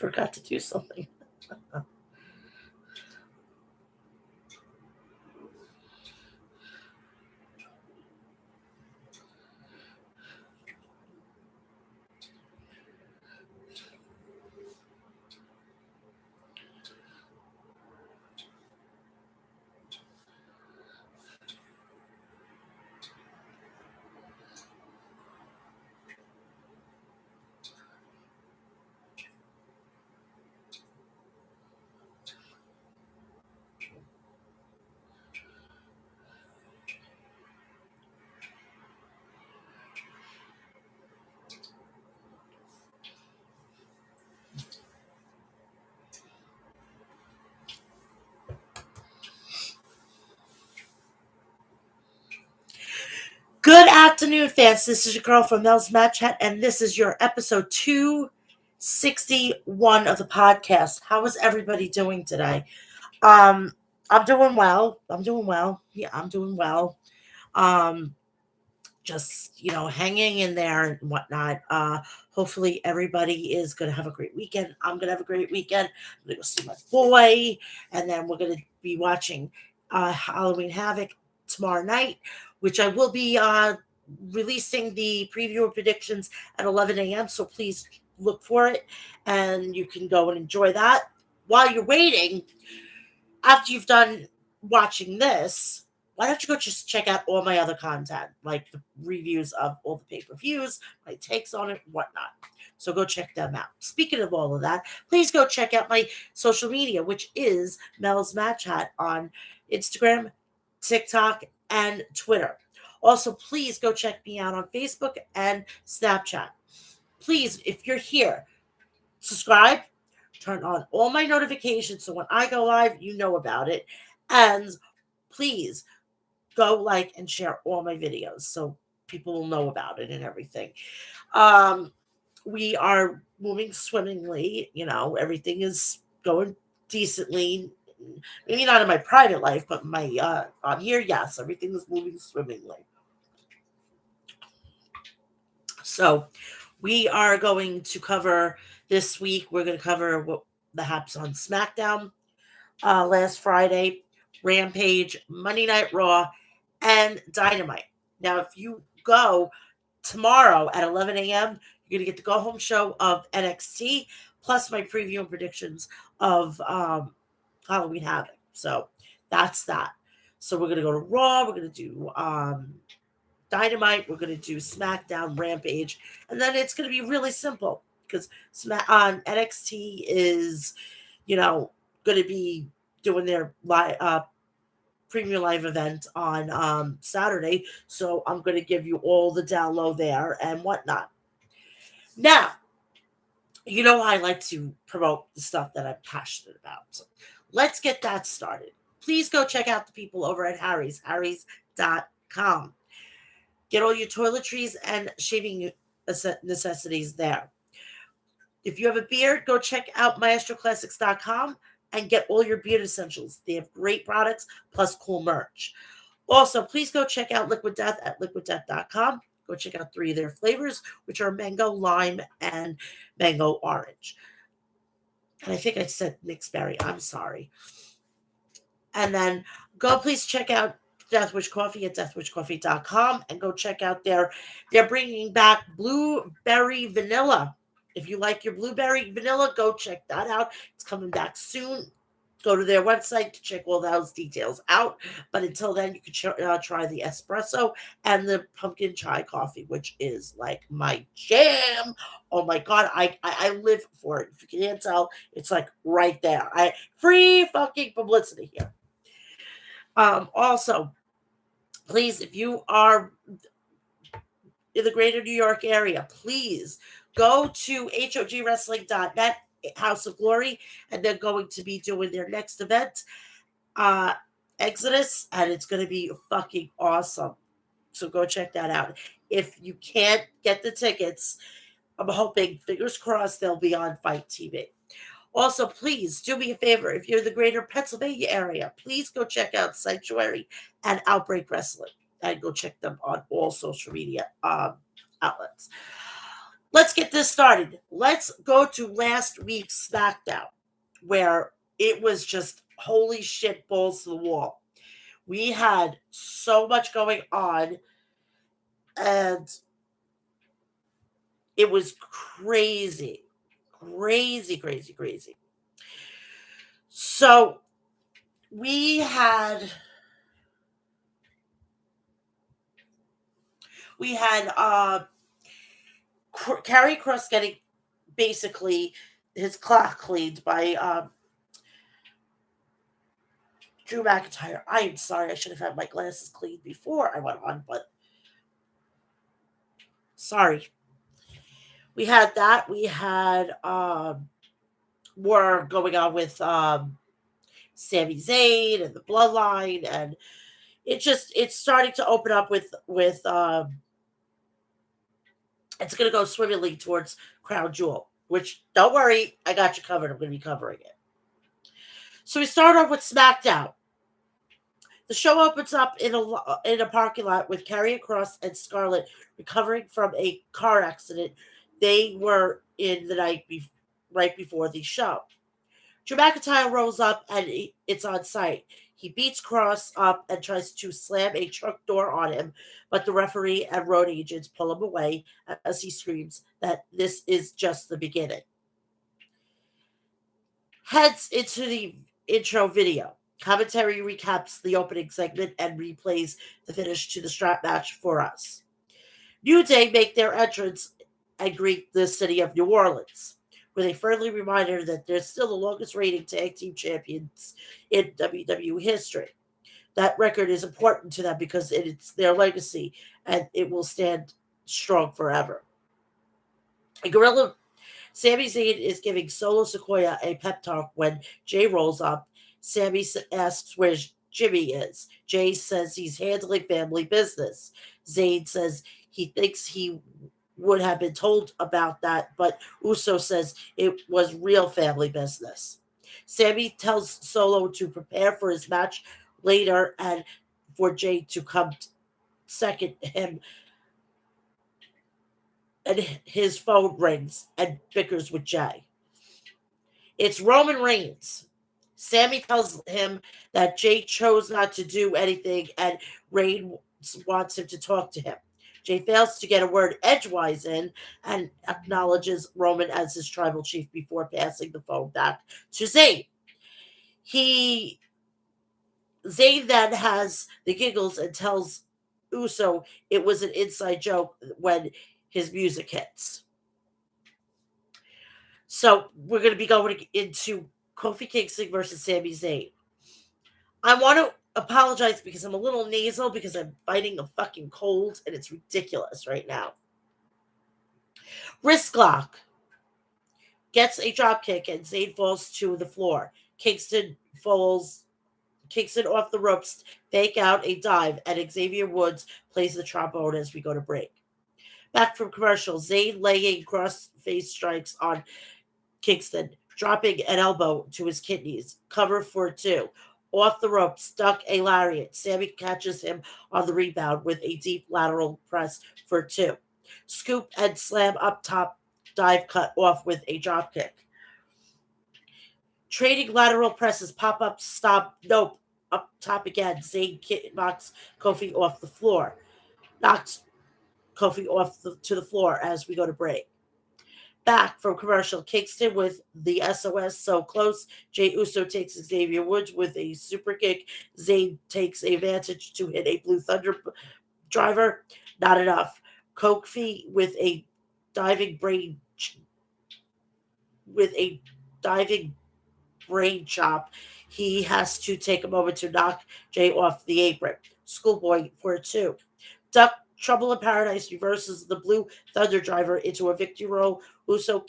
forgot to do something. Good afternoon, fans. This is your girl from Mel'S Mat Chat, and this is your episode 261 of the podcast. How is everybody doing today? I'm doing well. Yeah, I'm doing well. Um, just hanging in there and whatnot. Hopefully everybody is gonna have a great weekend. I'm gonna have a great weekend. I'm gonna go see my boy, and then we're gonna be watching Halloween Havoc tomorrow night, which I will be releasing the preview and predictions at 11 a.m. So please look for it, and you can go and enjoy that. While you're waiting, after you've done watching this, why don't you go just check out all my other content, like the reviews of all the pay-per-views, my takes on it, whatnot. So go check them out. Speaking of all of that, please go check out my social media, which is Mel's Mat Chat on Instagram, TikTok, and Twitter. Also, please go check me out on Facebook and Snapchat. Please, if you're here, subscribe, turn on all my notifications so when I go live, you know about it. And please go like and share all my videos so people will know about it and everything. We are moving swimmingly, everything is going decently. Maybe not in my private life, but my on here, yes, everything is moving swimmingly. So we are going to cover this week. We're going to cover what the haps on SmackDown last Friday, Rampage, Monday Night Raw, and Dynamite. Now, if you go tomorrow at 11 a.m., you're going to get the go home show of NXT plus my preview and predictions of Halloween Havoc. So that's that. So we're going to go to Raw. We're going to do Dynamite. We're going to do SmackDown, Rampage, and then it's going to be really simple because NXT is, going to be doing their premium live event on Saturday. So I'm going to give you all the download there and whatnot. Now, I like to promote the stuff that I'm passionate about. So let's get that started. Please go check out the people over at harrys.com. Get all your toiletries and shaving necessities there. If you have a beard, go check out maestroclassics.com and get all your beard essentials. They have great products plus cool merch. Also, please go check out Liquid Death at liquiddeath.com. Go check out 3 of their flavors, which are mango, lime, and mango orange. And I think I said mixed berry. I'm sorry. And then go please check out Deathwish Coffee at deathwishcoffee.com and go check out they're bringing back blueberry vanilla. If you like your blueberry vanilla, go check that out. It's coming back soon. Go to their website to check all those details out. But until then, you can try the espresso and the pumpkin chai coffee, which is like my jam. Oh my God, I live for it. If you can't tell, it's like right there. Free fucking publicity here. Also, please, if you are in the greater New York area, please go to hogwrestling.net, House of Glory, and they're going to be doing their next event, Exodus, and it's going to be fucking awesome. So go check that out. If you can't get the tickets, I'm hoping, fingers crossed, they'll be on Fight TV. Also, please do me a favor. If you're in the greater Pennsylvania area, please go check out Sanctuary and Outbreak Wrestling. And go check them on all social media outlets. let's get this started. Let's go to last week's SmackDown, where it was just holy shit balls to the wall. We had so much going on, and it was crazy. Crazy, crazy, crazy. So we had we had Carrie Cross getting basically his clock cleaned by Drew McIntyre. I am sorry, I should have had my glasses cleaned before I went on, but sorry. We had that. We had war going on with Sami Zayn and the Bloodline, and it's starting to open up with it's going to go swimmingly towards Crown Jewel. Which don't worry, I got you covered. I'm going to be covering it. So we start off with SmackDown. The show opens up in a parking lot with Karrion Kross and Scarlett recovering from a car accident they were in the night right before the show. Drew McIntyre rolls up and it's on site. He beats Cross up and tries to slam a truck door on him, but the referee and road agents pull him away as he screams that this is just the beginning. Heads into the intro video. Commentary recaps the opening segment and replays the finish to the strap match for us. New Day make their entrance and greet the city of New Orleans with a friendly reminder that they're still the longest reigning tag team champions in WWE history. That record is important to them because it's their legacy and it will stand strong forever. Sami Zayn is giving Solo Sikoa a pep talk when Jay rolls up. Sami asks where Jimmy is. Jay says he's handling family business. Zayn says he thinks he would have been told about that, but Uso says it was real family business. Sami tells Solo to prepare for his match later and for Jay to come second him, and his phone rings and bickers with Jay. It's Roman Reigns. Sami tells him that Jay chose not to do anything and Reigns wants him to talk to him. Jay fails to get a word edgewise in and acknowledges Roman as his tribal chief before passing the phone back to Zayn. Zayn then has the giggles and tells Uso it was an inside joke when his music hits. So we're going to be going into Kofi Kingston versus Sami Zayn. I want to apologize because I'm a little nasal because I'm fighting a fucking cold and it's ridiculous right now. Wrist lock gets a drop kick and Zayn falls to the floor. Kingston off the ropes, fake out a dive, and Xavier Woods plays the trombone as we go to break. Back from commercial, Zayn laying cross-face strikes on Kingston, dropping an elbow to his kidneys. Cover for 2. Off the rope, stuck a lariat. Sami catches him on the rebound with a deep lateral press for 2. Scoop and slam up top, dive cut off with a drop kick. Trading lateral presses, pop up, stop, nope, up top again. Zayn knocks Kofi off the floor. Knocks Kofi to the floor as we go to break. Back from commercial, Kingston with the SOS so close. Jey Uso takes Xavier Woods with a super kick. Zayn takes advantage to hit a Blue Thunder driver. Not enough. Kofi with a diving brain chop. He has to take a moment to knock Jay off the apron. Schoolboy for 2. Duck Trouble in Paradise reverses the Blue Thunder driver into a victory roll. Uso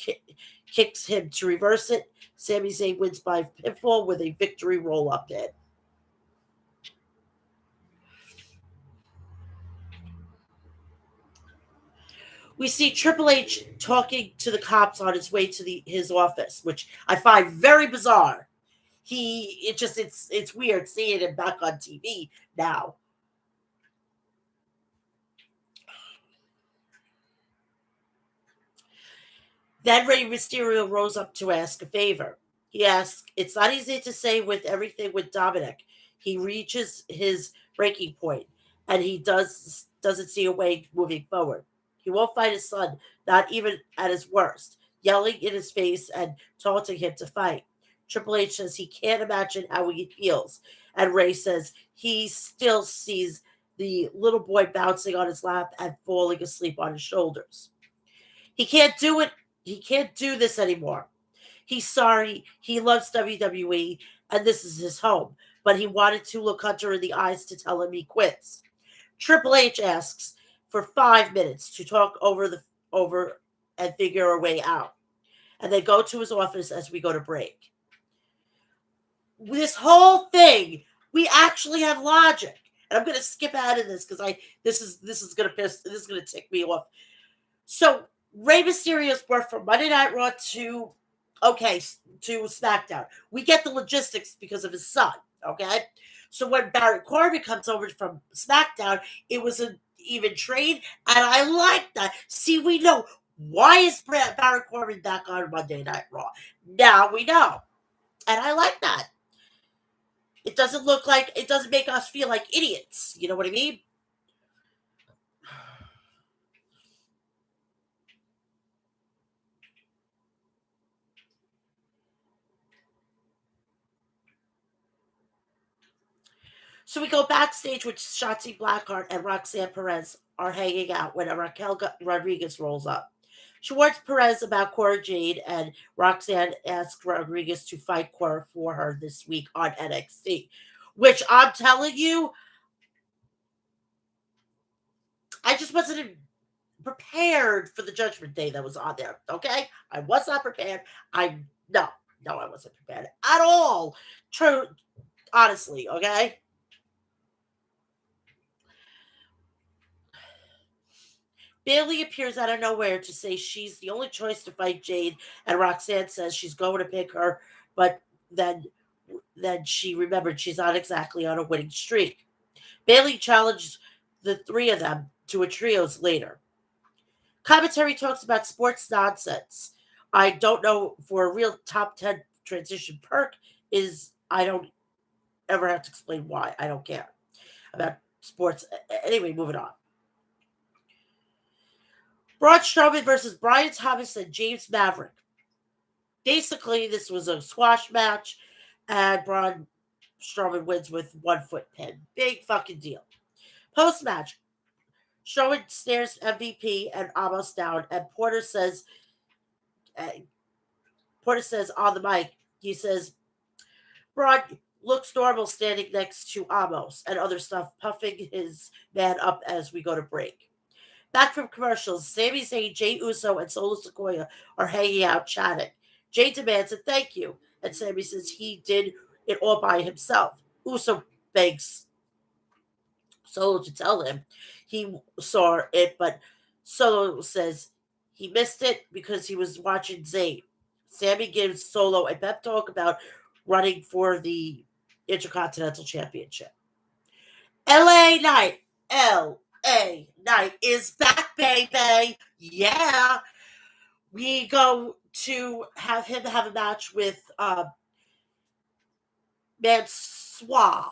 kicks him to reverse it. Sami Zayn wins by pinfall with a victory roll-up hit. We see Triple H talking to the cops on his way to his office, which I find very bizarre. It's weird seeing him back on TV now. Then Rey Mysterio rose up to ask a favor. He asked, "It's not easy to say with everything with Dominic. He reaches his breaking point, and he doesn't see a way moving forward. He won't fight his son, not even at his worst, yelling in his face and taunting him to fight." Triple H says he can't imagine how he feels, and Ray says he still sees the little boy bouncing on his lap and falling asleep on his shoulders. He can't do it. He can't do this anymore. He's sorry. He loves WWE, and this is his home. But he wanted to look Hunter in the eyes to tell him he quits. Triple H asks for 5 minutes to talk over and figure a way out. And they go to his office as we go to break. This whole thing, we actually have logic. And I'm going to skip out of this because this is going to tick me off. So Rey Mysterio's birth from Monday Night Raw to SmackDown. We get the logistics because of his son. Okay, so when Baron Corbin comes over from SmackDown, it was an even trade, and I like that. See, we know why is Baron Corbin back on Monday Night Raw. Now we know, and I like that. It doesn't make us feel like idiots. You know what I mean? So we go backstage with Shotzi Blackheart and Roxanne Perez are hanging out when Raquel Rodriguez rolls up. She warns Perez about Cora Jade, and Roxanne asks Rodriguez to fight Cora for her this week on NXT. Which I'm telling you, I just wasn't prepared for the Judgment Day that was on there. Okay, I was not prepared. No, I wasn't prepared at all. True, honestly. Okay. Bailey appears out of nowhere to say she's the only choice to fight Jade, and Roxanne says she's going to pick her, but then she remembered she's not exactly on a winning streak. Bailey challenged the three of them to a trios later. Commentary talks about sports nonsense. I don't know for a real top 10 transition perk is I don't ever have to explain why. I don't care about sports. Anyway, moving on. Braun Strowman versus Brian Thomas and James Maverick. Basically, this was a squash match, and Braun Strowman wins with 1 foot pin. Big fucking deal. Post match, Strowman stares MVP and almost down, and uh, Porter says on the mic, he says, Braun looks normal standing next to Amos and other stuff, puffing his man up as we go to break. Back from commercials, Sami Zayn, Jey Uso, and Solo Sikoa are hanging out chatting. Jey demands a thank you, and Sami says he did it all by himself. Uso begs Solo to tell him he saw it, but Solo says he missed it because he was watching Zayn. Sami gives Solo a pep talk about running for the Intercontinental Championship. LA Knight. LA Knight is back, baby. Yeah. We go to have him have a match with Mansoor.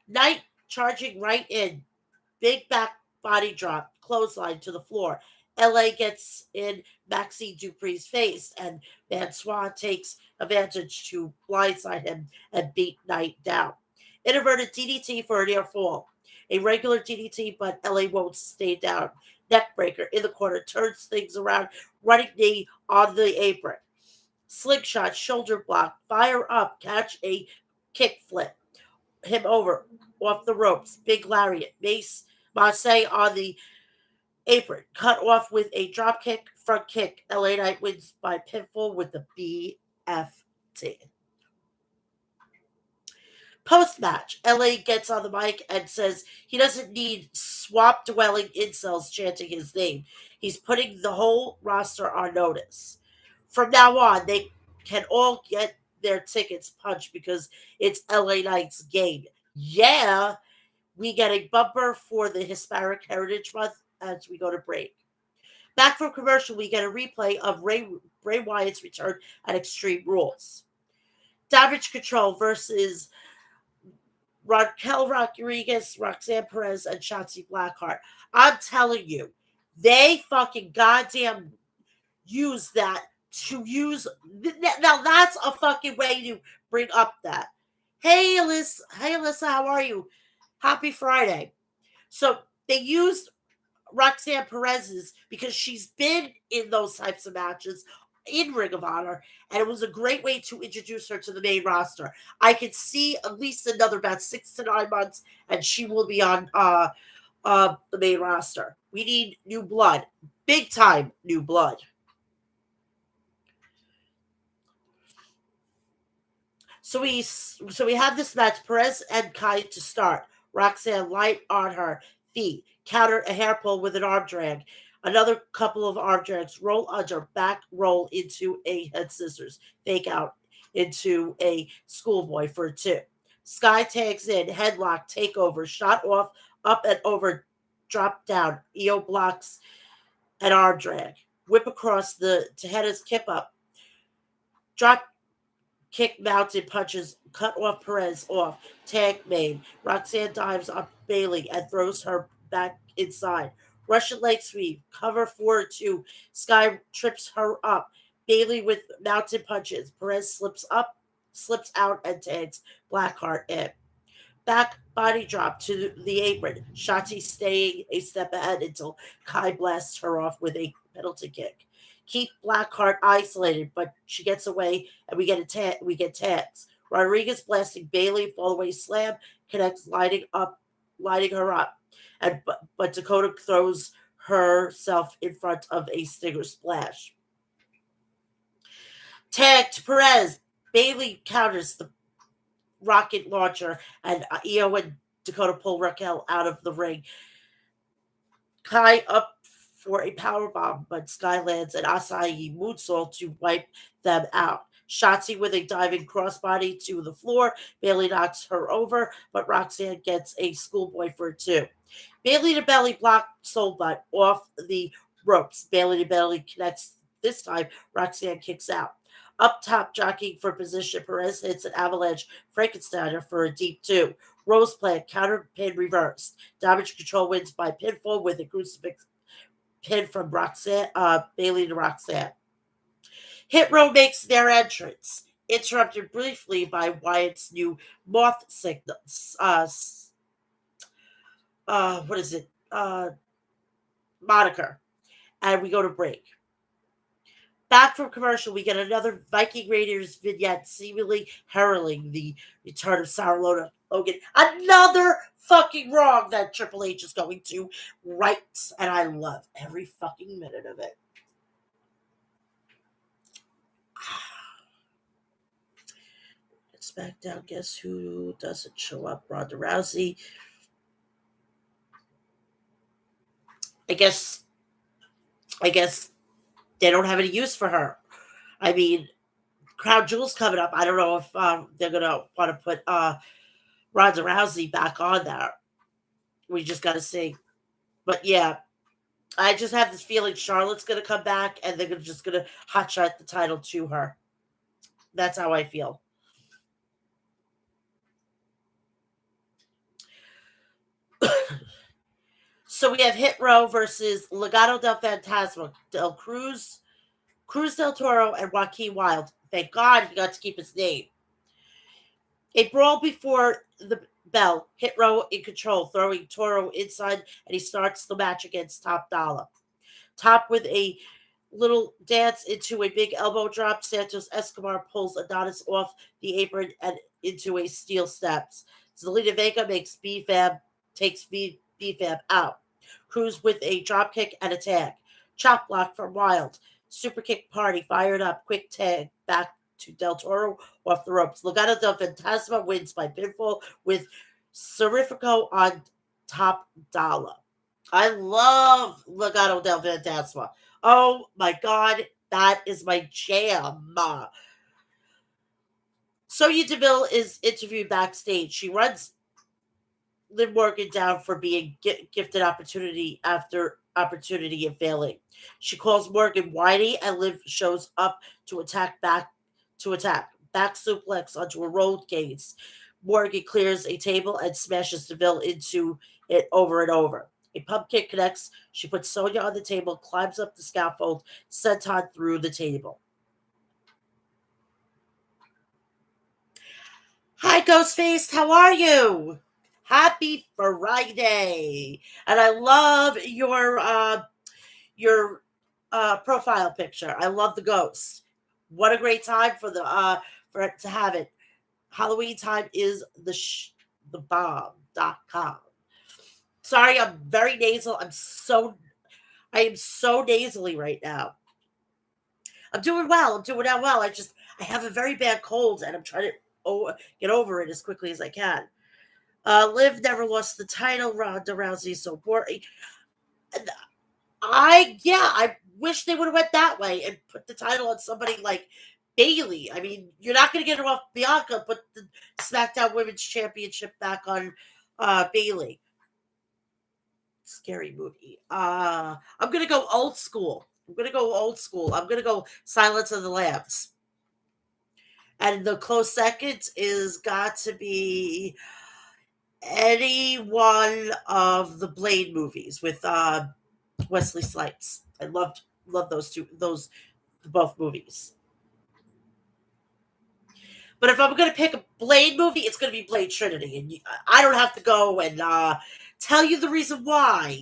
Knight charging right in. Big back body drop, clothesline to the floor. LA gets in Maxie Dupree's face, and Mansoor takes advantage to blindside him and beat Knight down. Inverted DDT for a near fall. A regular DDT, but LA won't stay down. Neckbreaker in the corner turns things around, running knee on the apron. Slingshot, shoulder block, fire up, catch a kick flip. Him over, off the ropes, big lariat, Mace Marseille on the apron, cut off with a drop kick, front kick. LA Knight wins by pinfall with the BFT. Post match, LA gets on the mic and says he doesn't need swamp dwelling incels chanting his name. He's putting the whole roster on notice. From now on, they can all get their tickets punched because it's LA Knight's game. Yeah, we get a bumper for the Hispanic Heritage Month as we go to break. Back from commercial, we get a replay of Bray Wyatt's return at Extreme Rules. Damage Control versus Raquel Rodriguez, Roxanne Perez, and Shotzi Blackheart. I'm telling you, they fucking goddamn use that to use. Now that's a fucking way to bring up that. Hey, Alyssa. Hey, Alyssa, how are you? Happy Friday. So they used Roxanne Perez's because she's been in those types of matches in Ring of Honor, and it was a great way to introduce her to the main roster. I could see at least another about 6 to 9 months, and she will be on the main roster. We need new blood, big time new blood. So we have this match, Perez and Kai to start. Roxanne light on her feet, counter a hair pull with an arm drag. Another couple of arm drags, roll under, back roll into a head scissors, fake out into a schoolboy for a 2. Sky tags in, headlock, takeover, shot off, up and over, drop down. Io blocks an arm drag. Whip across the Tejeda's kip up. Drop kick mounted punches, cut off Perez off, tag made. Roxanne dives on Bailey and throws her back inside. Russian leg sweep, cover 4-2. Sky trips her up. Bailey with mounted punches. Perez slips up, slips out, and tags Blackheart in. Back body drop to the apron. Shotzi staying a step ahead until Kai blasts her off with a penalty kick. Keep Blackheart isolated, but she gets away, and we get tags. Rodriguez blasting Bailey, fall away slam, connects, lighting her up, and but Dakota throws herself in front of a Stinger splash. Tag to Perez. Bailey counters the rocket launcher, and Io and Dakota pull Raquel out of the ring. Kai up for a power bomb, but Sky lands an Asahi moonsault to wipe them out. Shotzi with a diving crossbody to the floor. Bailey knocks her over, but Roxanne gets a schoolboy for 2. Bailey to belly block soul butt off the ropes. Bailey to belly connects this time. Roxanne kicks out. Up top, jockeying for position. Perez hits an avalanche Frankensteiner for a deep 2. Rose plant, counter pin reversed. Damage control wins by pinfall with a crucifix pin from Bailey to Roxanne. Hit Row makes their entrance, interrupted briefly by Wyatt's new moth signals. What is it? Moniker. And we go to break. Back from commercial, we get another Viking Raiders vignette seemingly heralding the return of Sarah Logan. Another fucking wrong that Triple H is going to right, and I love every fucking minute of it. SmackDown, guess who doesn't show up? Ronda Rousey. I guess they don't have any use for her. I mean, Crown Jewel's coming up. I don't know if they're gonna want to put Ronda Rousey back on there. We just got to see. But yeah, I just have this feeling Charlotte's gonna come back, and they're just gonna hotshot the title to her. That's how I feel. So we have Hit Row versus Legado del Fantasma, Del Cruz del Toro, and Joaquin Wilde. Thank God he got to keep his name. A brawl before the bell. Hit Row in control, throwing Toro inside, and he starts the match against Top Dollar. Top with a little dance into a big elbow drop. Santos Escobar pulls Adonis off the apron and into a steel steps. Zelina Vega takes B-Fab out. Cruz with a drop kick and a tag. Chop block from Wild. Super kick party fired up. Quick tag back to Del Toro off the ropes. Legado del Fantasma wins by pinfall with Cerrifico on Top Dollar. I love Legado del Fantasma. Oh my God, that is my jam. Sonya Deville is interviewed backstage. She runs Liv Morgan down for being gifted opportunity after opportunity and failing. She calls Morgan whiny, and Liv shows up to attack. Back suplex onto a roll case. Morgan clears a table and smashes Deville into it over and over. A pump kick connects. She puts Sonya on the table, climbs up the scaffold, senton through the table. Hi, Ghostface. How are you? Happy Friday. And I love your profile picture. I love the ghost. What a great time for it to have it. Halloween time is the bomb.com. Sorry, I'm very nasal. I am so nasally right now. I'm doing well. I'm doing well. I have a very bad cold and I'm trying to get over it as quickly as I can. Liv never lost the title. Ronda Rousey is so boring. I wish they would have went that way and put the title on somebody like Bailey. I mean, you're not going to get her off Bianca. Put the SmackDown Women's Championship back on Bailey. Scary movie. I'm going to go old school. I'm going to go Silence of the Lambs. And the close second is got to be any one of the Blade movies with Wesley Snipes. I love those both movies. But if I'm going to pick a Blade movie, it's going to be Blade Trinity, and I don't have to go and tell you the reason why.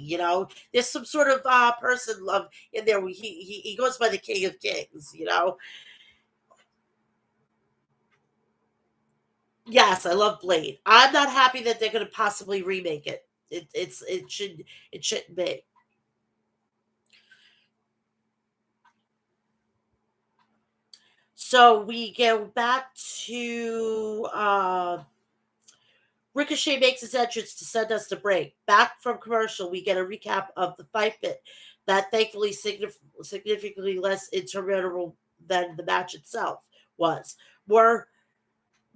There's some sort of person in there. He goes by the King of Kings. Yes, I love Blade. I'm not happy that they're going to possibly remake it. It shouldn't be. So we go back to Ricochet makes his entrance to send us to break. Back from commercial, we get a recap of the fight bit that thankfully significantly less interminable than the match itself was. More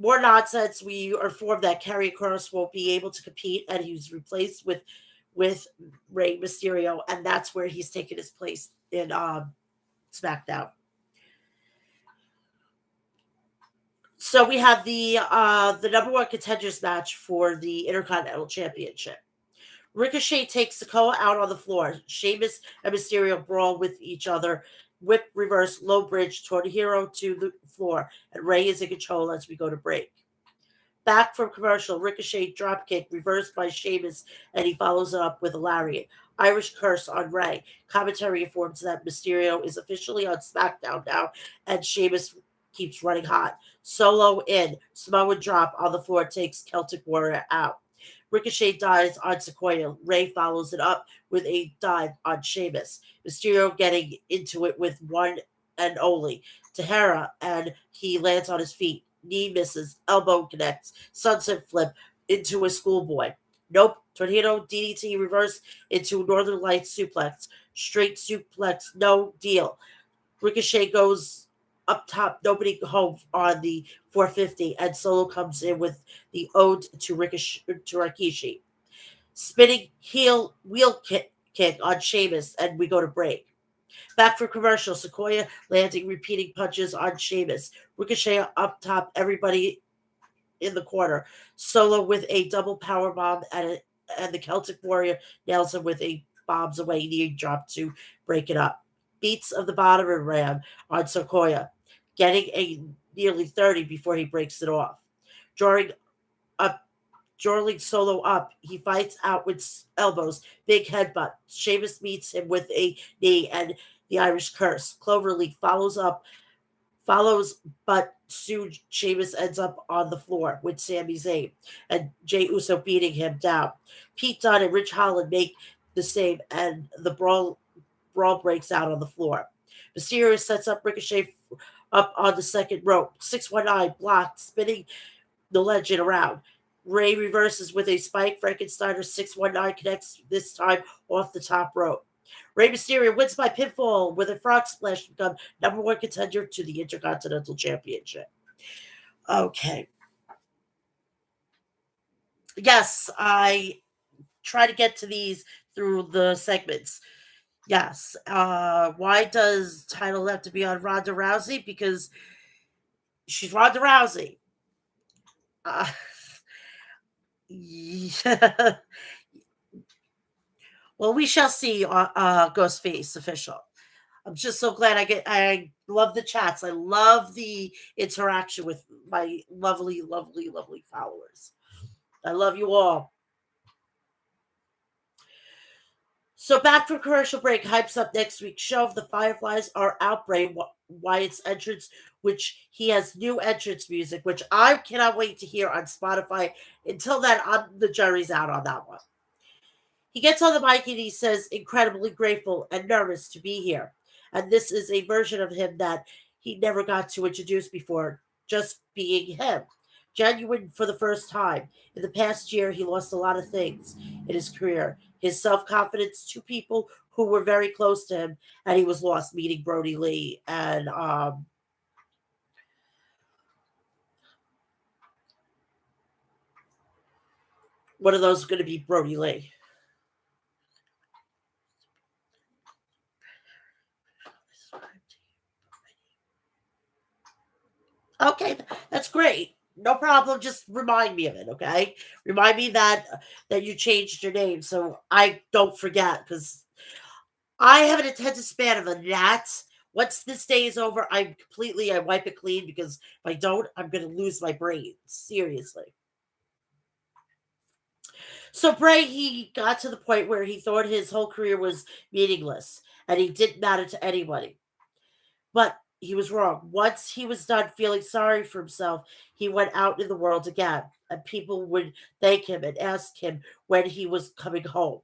more nonsense. We are informed that Karrion Kross won't be able to compete, and he's replaced with Rey Mysterio, and that's where he's taken his place in SmackDown. So we have the number one contenders match for the Intercontinental Championship. Ricochet takes Sikoa out on the floor. Sheamus and Mysterio brawl with each other. Whip reverse, low bridge, Hero to the floor, and Ray is in control as we go to break. Back from commercial, Ricochet dropkick reversed by Sheamus, and he follows it up with a lariat. Irish curse on Ray. Commentary informs that Mysterio is officially on SmackDown now, and Sheamus keeps running hot. Solo in. Samoa drop on the floor takes Celtic Warrior out. Ricochet dives on Sequoia. Ray follows it up with a dive on Sheamus. Mysterio getting into it with one and only Tahara, and he lands on his feet. Knee misses, elbow connects, sunset flip into a schoolboy. Nope, tornado DDT reverse into Northern Lights suplex. Straight suplex, no deal. Ricochet goes up top, nobody home on the 450, and Solo comes in with the ode to Rikishi. Spinning heel wheel kick on Sheamus, and we go to break. Back for commercial, Sequoia landing repeating punches on Sheamus. Ricochet up top, everybody in the corner. Solo with a double power bomb, and the Celtic Warrior nails him with a bombs away knee drop to break it up. Beats of the bottom and ram on Sequoia, getting a nearly 30 before he breaks it off. Drawing up Jorling Solo up. He fights out with elbows, big headbutt. Sheamus meets him with a knee and the Irish curse. Cloverleaf follows, but soon Sheamus ends up on the floor with Sami Zayn and Jey Uso beating him down. Pete Dunne and Rich Holland make the save, and the brawl breaks out on the floor. Mysterio sets up Ricochet up on the second rope. 619 blocked, spinning the legend around. Ray reverses with a spike. Frankensteiner 619 connects this time off the top rope. Rey Mysterio wins by pinfall with a frog splash to become number one contender to the Intercontinental Championship. Okay. Yes, I try to get to these through the segments. Yes. Why does title have to be on Ronda Rousey? Because she's Ronda Rousey. Uh, yeah. Well, we shall see. Ghostface official. I'm just so glad I love the chats. I love the interaction with my lovely, lovely, lovely followers. I love you all. So back from commercial break hypes up next week's show of the Fireflies are Outbreak Wyatt's entrance, which he has new entrance music, which I cannot wait to hear on Spotify. Until then, the jury's out on that one. He gets on the mic and he says, incredibly grateful and nervous to be here. And this is a version of him that he never got to introduce before, just being him. Genuine for the first time. In the past year, he lost a lot of things in his career. His self confidence to people who were very close to him, and he was lost meeting Brody Lee. And one of those is going to be Brody Lee. Okay, that's great. No problem. Just remind me of it, okay? Remind me that you changed your name so I don't forget because I have an attention span of a gnat. Once this day is over, I wipe it clean because if I don't, I'm gonna lose my brain. Seriously. So Bray, he got to the point where he thought his whole career was meaningless and he didn't matter to anybody. But he was wrong. Once he was done feeling sorry for himself, he went out in the world again, and people would thank him and ask him when he was coming home.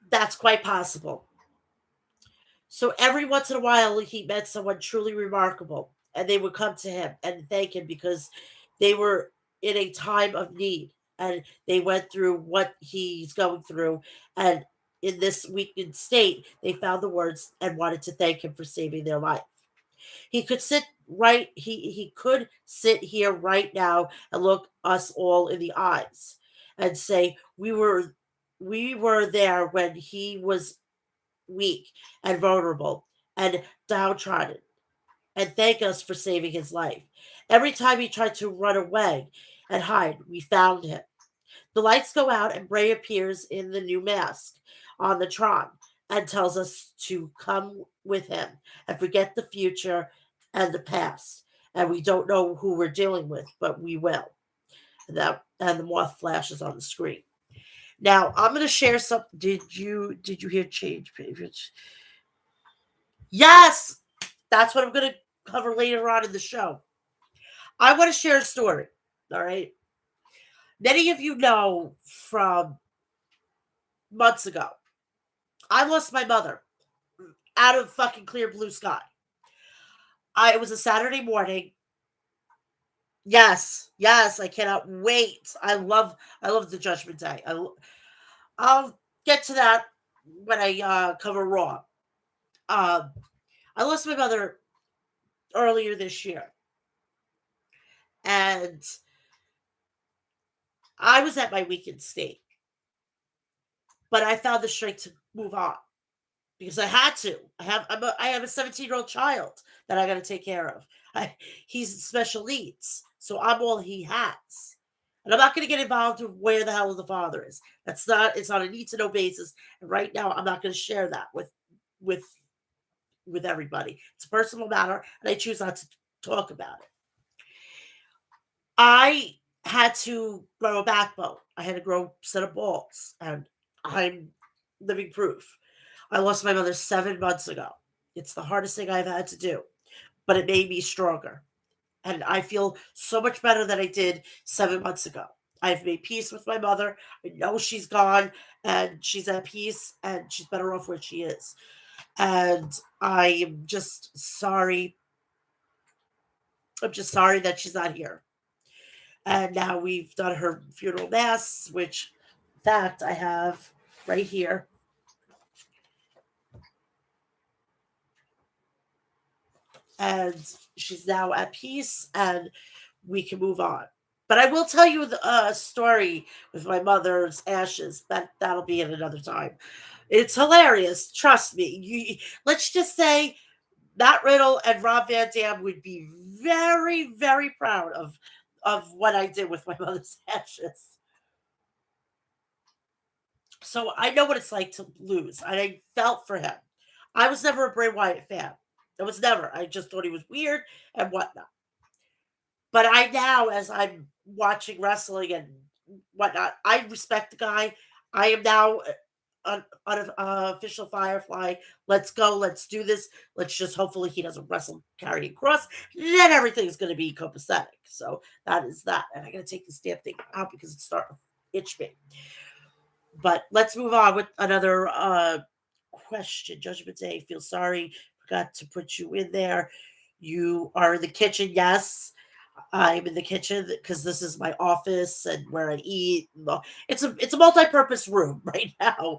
That's quite possible. So every once in a while, he met someone truly remarkable, and they would come to him and thank him because they were in a time of need and they went through what he's going through. And in this weakened state, they found the words and wanted to thank him for saving their life. He could sit here right now and look us all in the eyes and say we were there when he was weak and vulnerable and downtrodden and thank us for saving his life. Every time he tried to run away and hide, we found him. The lights go out and Bray appears in the new mask on the Tron and tells us to come with him and forget the future and the past. And we don't know who we're dealing with, but we will. And the moth flashes on the screen. Now I'm going to share some. Did you hear change page? Yes, that's what I'm going to cover later on in the show. I want to share a story. All right. Many of you know from months ago, I lost my mother out of fucking clear blue sky. It was a Saturday morning. Yes, yes, I cannot wait. I love the Judgment Day. I'll get to that when I cover Raw. Um, I lost my mother earlier this year, and I was at my weakened state, but I found the strength to move on because I had to. I have a 17-year-old child that I got to take care of. He's special needs, so I'm all he has. And I'm not going to get involved with where the hell the father is. It's on a need to know basis. And right now, I'm not going to share that with with everybody. It's a personal matter, and I choose not to talk about it. I had to grow a backbone. I had to grow a set of balls, and I'm living proof. I lost my mother 7 months ago. It's the hardest thing I've had to do, but it made me stronger. And I feel so much better than I did 7 months ago. I've made peace with my mother. I know she's gone and she's at peace and she's better off where she is. And I am just sorry. I'm just sorry that she's not here. And now we've done her funeral mass, which, in fact, I have right here. And she's now at peace and we can move on. But I will tell you a story with my mother's ashes. That'll be at another time. It's hilarious. Trust me. Let's just say Matt Riddle and Rob Van Dam would be very, very proud of what I did with my mother's ashes. So I know what it's like to lose. I felt for him. I was never a Bray Wyatt fan. I was never. I just thought he was weird and whatnot. But I now, as I'm watching wrestling and whatnot, I respect the guy. I am now an official Firefly. Let's go. Let's do this. Let's just hopefully he doesn't wrestle carrying cross. Then everything's going to be copacetic. So that is that. And I got to take this damn thing out because it's starting to itch me. But let's move on with another question. Judgment Day. Feel sorry. Forgot to put you in there. You are in the kitchen. Yes. I'm in the kitchen because this is my office and where I eat. It's a multi-purpose room right now.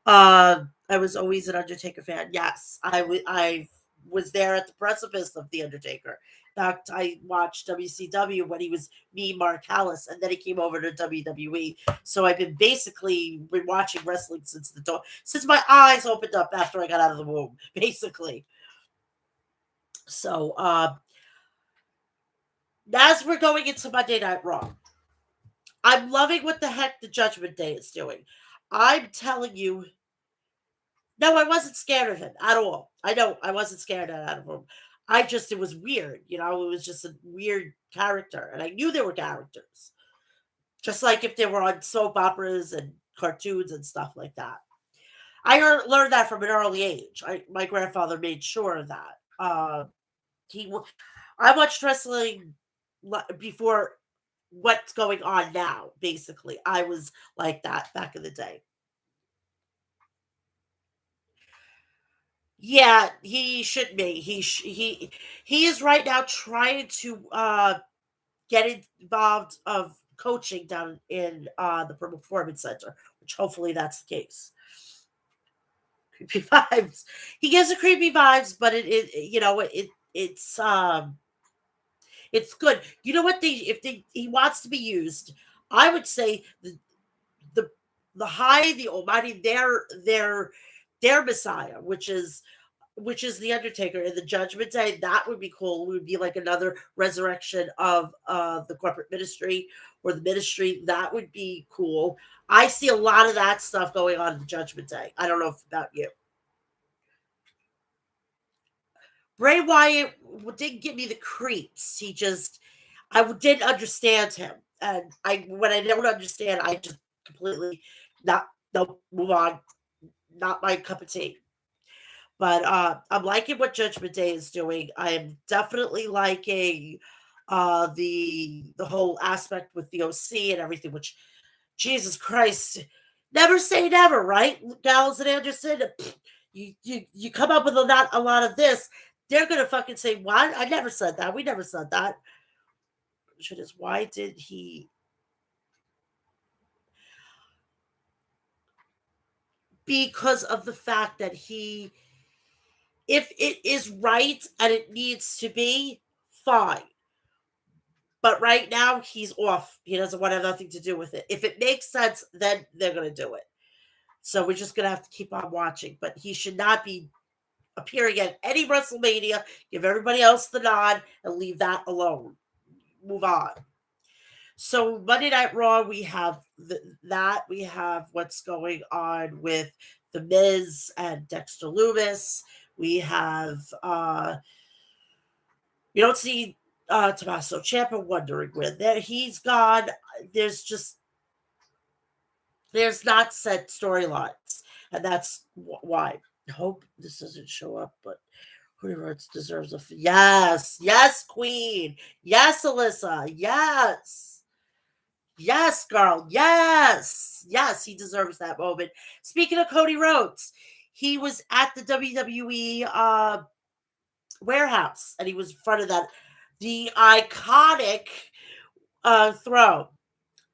I was always an Undertaker fan. Yes, I was there at the precipice of the Undertaker. In fact, I watched WCW when he was me, Mark Callis, and then he came over to WWE. So I've been watching wrestling since my eyes opened up after I got out of the womb, basically. So as we're going into Monday Night Raw, I'm loving what the heck the Judgment Day is doing. I'm telling you, no, I wasn't scared of him at all. I know I wasn't scared out of him. It was weird. It was just a weird character. And I knew there were characters, just like if they were on soap operas and cartoons and stuff like that. Learned that from an early age. My grandfather made sure of that. He, w- I watched wrestling before what's going on now. Basically, I was like that back in the day. Yeah, he should be. He is right now trying to get involved of coaching down in the Performance Center, which hopefully that's the case. Creepy vibes. He gives a creepy vibes, but it's good. You know what, they if they he wants to be used, I would say the the high, the almighty, their Messiah, which is the Undertaker in the Judgment Day. That would be cool. It would be like another resurrection of the corporate ministry or the ministry. That would be cool. I see a lot of that stuff going on in the Judgment Day. I don't know about you. Bray Wyatt didn't give me the creeps. Didn't understand him, and I when I don't understand, I just completely not don't move on. Not my cup of tea. But I'm liking what Judgment Day is doing. I am definitely liking the whole aspect with the OC and everything. Which Jesus Christ, never say never, right? Gallows and Anderson, you come up with a lot of this. They're gonna fucking say, "What? I never said that. We never said that." Shit is why did he? Because of the fact that if it is right and it needs to be, fine. But right now he's off. He doesn't want to have nothing to do with it. If it makes sense, then they're going to do it. So we're just going to have to keep on watching. But he should not be appearing at any WrestleMania. Give everybody else the nod and leave that alone. Move on. So Monday Night Raw, we have that. We have what's going on with the Miz and Dexter Loomis. We have you don't see Tommaso Ciampa wondering where there he's gone. There's just there's not set storylines, and that's why. I hope this doesn't show up, but Cody Rhodes deserves yes, yes, Queen, yes, Alyssa, yes, yes, girl, yes, yes, he deserves that moment. Speaking of Cody Rhodes, he was at the WWE warehouse, and he was in front of the iconic throne.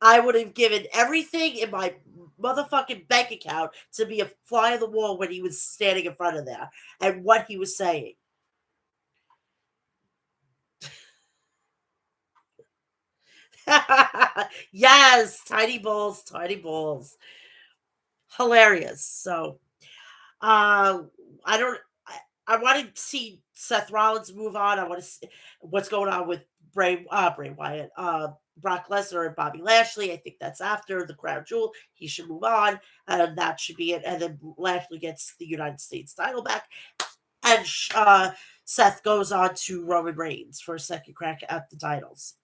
I would have given everything in my motherfucking bank account to be a fly on the wall when he was standing in front of there and what he was saying. Yes, tiny balls, tiny balls. Hilarious. So, uh, I don't. I want to see Seth Rollins move on. I want to see what's going on with Bray Wyatt, Brock Lesnar, and Bobby Lashley. I think that's after the crown jewel. He should move on, and that should be it. And then Lashley gets the United States title back, and Seth goes on to Roman Reigns for a second crack at the titles.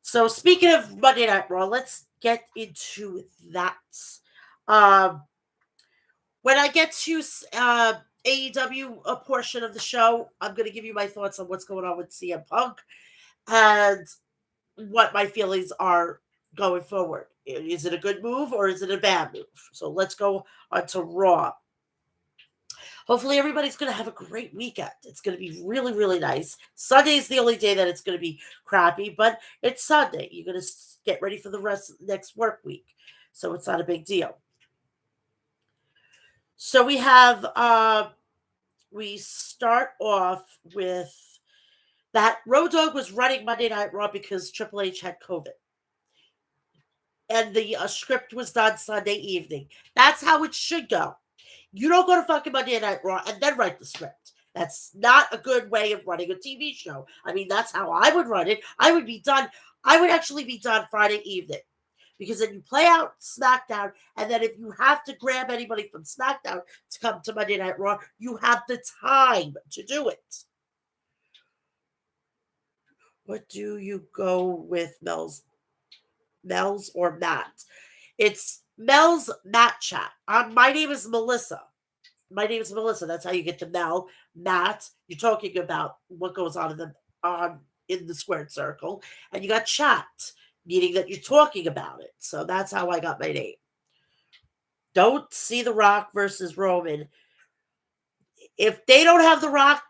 So speaking of Monday Night Raw, let's get into that. Um, when I get to AEW, a portion of the show, I'm going to give you my thoughts on what's going on with CM Punk and what my feelings are going forward. Is it a good move or is it a bad move? So let's go on to Raw. Hopefully, everybody's going to have a great weekend. It's going to be really, really nice. Sunday is the only day that it's going to be crappy, but it's Sunday. You're going to get ready for the rest of the next work week. So it's not a big deal. So we start off with that Road Dogg was running Monday Night Raw because Triple H had COVID. And the script was done Sunday evening. That's how it should go. You don't go to fucking Monday Night Raw and then write the script. That's not a good way of running a TV show. I mean, that's how I would run it. I would be done. I would actually be done Friday evening because then you play out SmackDown, and then if you have to grab anybody from SmackDown to come to Monday Night Raw, you have the time to do it. What do you go with, Mel's or Matt? It's Mel's Mat Chat. My name is Melissa. That's how you get to Mel. Matt, you're talking about what goes on in the squared circle, and you got chat, meaning that you're talking about it. So that's how I got my name. Don't see The Rock versus Roman. If they don't have The Rock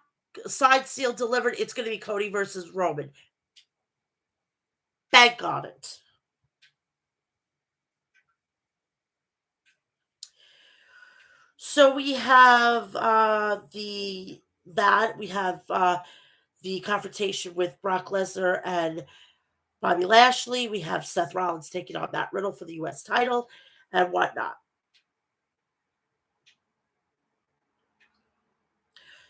side seal delivered, it's going to be Cody versus Roman. Bank on it. So we have we have the confrontation with Brock Lesnar and Bobby Lashley. We have Seth Rollins taking on Matt Riddle for the U.S. title and whatnot.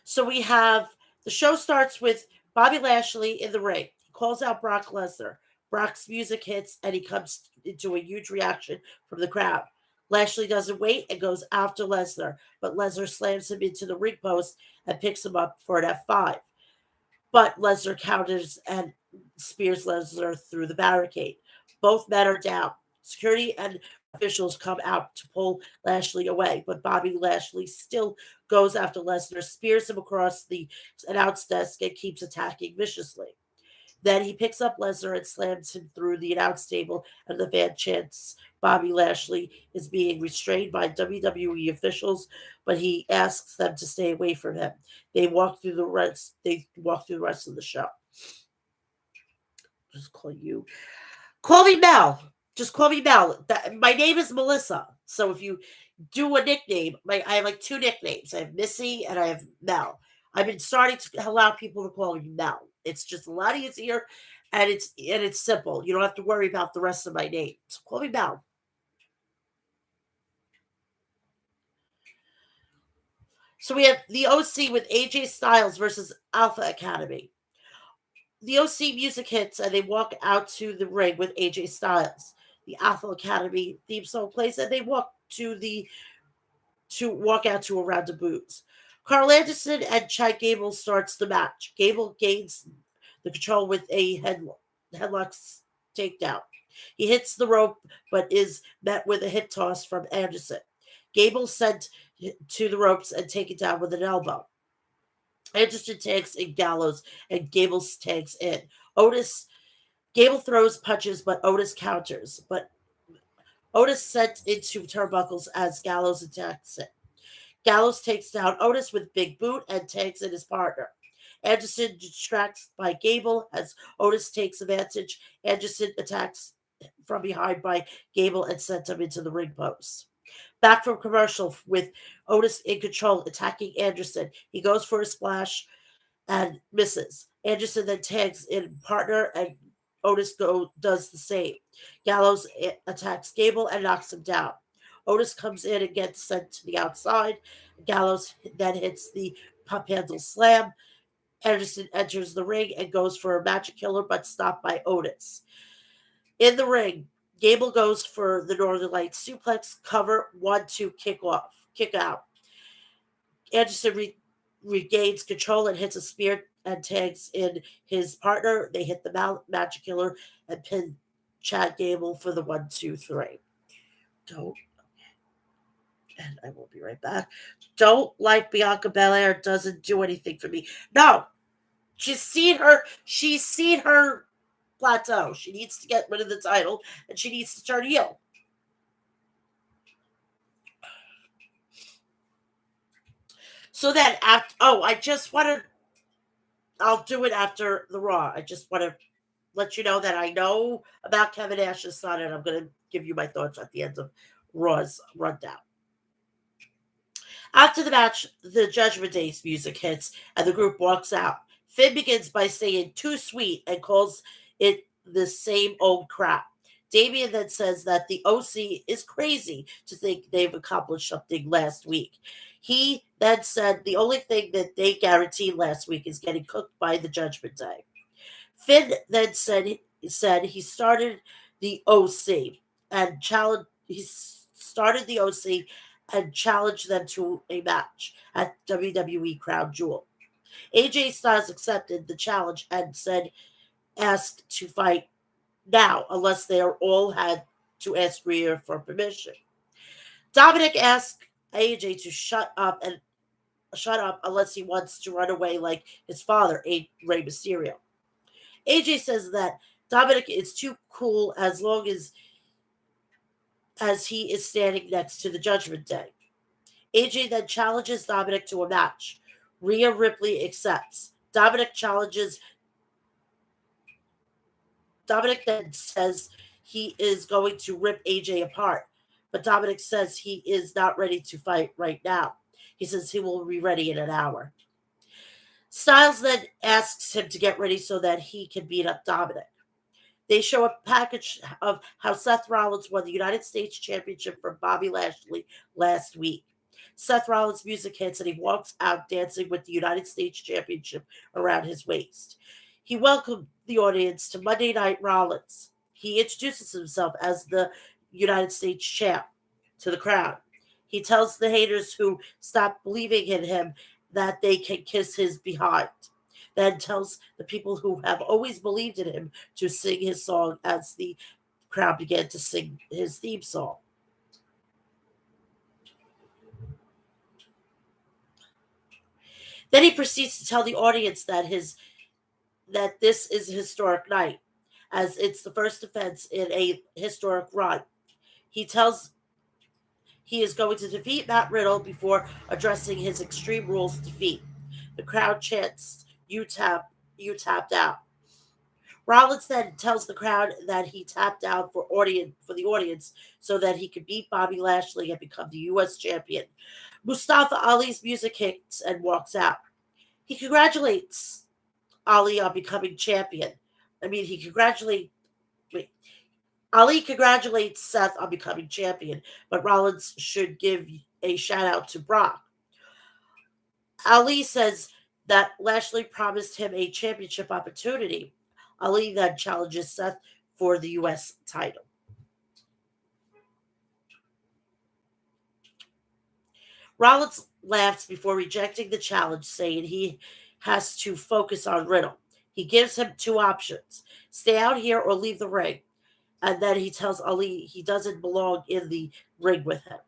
So we have the show starts with Bobby Lashley in the ring. He calls out Brock Lesnar. Brock's music hits and he comes into a huge reaction from the crowd. Lashley doesn't wait and goes after Lesnar, but Lesnar slams him into the ring post and picks him up for an F5. But Lesnar counters and spears Lesnar through the barricade. Both men are down. Security and officials come out to pull Lashley away, but Bobby Lashley still goes after Lesnar, spears him across the announce desk, and keeps attacking viciously. Then he picks up Lesnar and slams him through the announce table, and the fan chants Bobby Lashley is being restrained by WWE officials, but he asks them to stay away from him. They walk through the rest of the show. Just call you. Call me Mel. Just call me Mel. My name is Melissa. So if you do a nickname, I have like two nicknames. I have Missy and I have Mel. I've been starting to allow people to call me Mel. It's just a lot easier and it's simple. You don't have to worry about the rest of my name. So call me Mel. So we have the OC with AJ Styles versus Alpha Academy. The OC music hits and they walk out to the ring with AJ Styles. The Alpha Academy theme song plays and they walk out to a round of boos. Carl Anderson and Chad Gable starts the match. Gable gains the control with a headlock takedown. He hits the rope but is met with a hip toss from Anderson. Gable sent to the ropes and taken down with an elbow. Anderson tags in Gallows and Gable tags in. Gable throws punches, but Otis counters. But Otis sent into turnbuckles as Gallows attacks it. Gallows takes down Otis with big boot and tags in his partner. Anderson distracts by Gable as Otis takes advantage. Anderson attacks from behind by Gable and sends him into the ring post. Back from commercial with Otis in control, attacking Anderson. He goes for a splash and misses. Anderson then tags in partner and does the same. Gallows attacks Gable and knocks him down. Otis comes in and gets sent to the outside. Gallows then hits the pump handle slam. Anderson enters the ring and goes for a magic killer, but stopped by Otis. In the ring, Gable goes for the Northern Lights suplex cover, 1-2 kick out. Anderson regains control and hits a spear and tags in his partner. They hit the magic killer and pin Chad Gable for the 1-2-3. Don't, and I will be right back. Don't like Bianca Belair, doesn't do anything for me. No, she's seen her plateau. She needs to get rid of the title and she needs to turn heel. So then after, I'll do it after the Raw. I just want to let you know that I know about Kevin Nash's son, and I'm going to give you my thoughts at the end of Raw's rundown. After the match, the Judgment Day's music hits, and the group walks out. Finn begins by saying "too sweet" and calls it the same old crap. Damien then says that the OC is crazy to think they've accomplished something last week. He then said the only thing that they guaranteed last week is getting cooked by the Judgment Day. Finn then said he started the OC and challenged. He started the OC and challenged them to a match at WWE Crown Jewel. AJ Styles accepted the challenge and said, "Asked to fight now, unless they are all had to ask Rhea for permission." Dominic asked AJ to shut up unless he wants to run away like his father, Rey Mysterio. AJ says that Dominic is too cool as long as he is standing next to the Judgment Day. AJ then challenges Dominic to a match. Rhea Ripley accepts. Dominic then says he is going to rip AJ apart, but Dominic says he is not ready to fight right now. He says he will be ready in an hour. Styles then asks him to get ready so that he can beat up Dominic. They show a package of how Seth Rollins won the United States Championship from Bobby Lashley last week. Seth Rollins' music hits and he walks out dancing with the United States Championship around his waist. He welcomed the audience to Monday Night Rollins. He introduces himself as the United States champ to the crowd. He tells the haters who stopped believing in him that they can kiss his behind. Then tells the people who have always believed in him to sing his song as the crowd began to sing his theme song. Then he proceeds to tell the audience that this is a historic night, as it's the first defense in a historic run. He tells he is going to defeat Matt Riddle before addressing his Extreme Rules defeat. The crowd chants, you tapped out." Rollins then tells the crowd that he tapped out for the audience so that he could beat Bobby Lashley and become the U.S. champion. Mustafa Ali's music hits and walks out. He congratulates Ali on becoming champion. Ali congratulates Seth on becoming champion, but Rollins should give a shout out to Brock. Ali says that Lashley promised him a championship opportunity. Ali then challenges Seth for the U.S. title. Rollins laughs before rejecting the challenge, saying he has to focus on Riddle. He gives him two options: stay out here or leave the ring. And then he tells Ali he doesn't belong in the ring with him.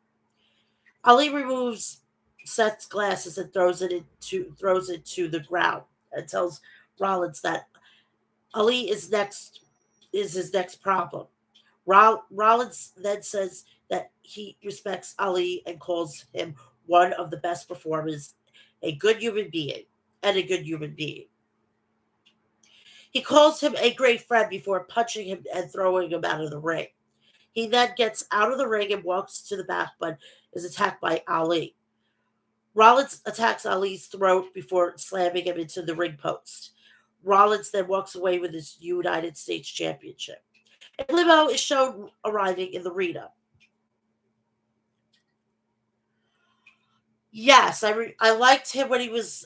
Ali removes Seth's glasses and throws it to the ground and tells Rollins that Ali is his next problem. Rollins then says that he respects Ali and calls him one of the best performers, a good human being. He calls him a great friend before punching him and throwing him out of the ring. He then gets out of the ring and walks to the back, but is attacked by Ali. Rollins attacks Ali's throat before slamming him into the ring post. Rollins then walks away with his United States Championship. A limo is shown arriving in the arena. Yes, I liked him when he was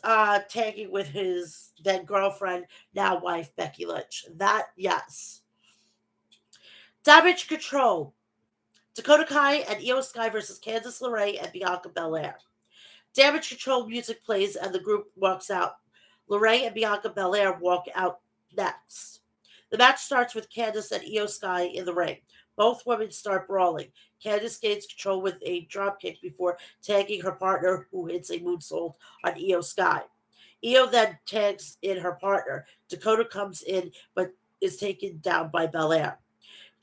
tagging with his then girlfriend, now wife Becky Lynch. That yes. Damage Control. Dakota Kai and Io Sky versus Candice LeRae and Bianca Belair. Damage Control music plays and the group walks out. LeRae and Bianca Belair walk out next. The match starts with Candice and Io Sky in the ring. Both women start brawling. Candice gains control with a dropkick before tagging her partner, who hits a moonsault on Io Sky. Io then tags in her partner. Dakota comes in but is taken down by Belair.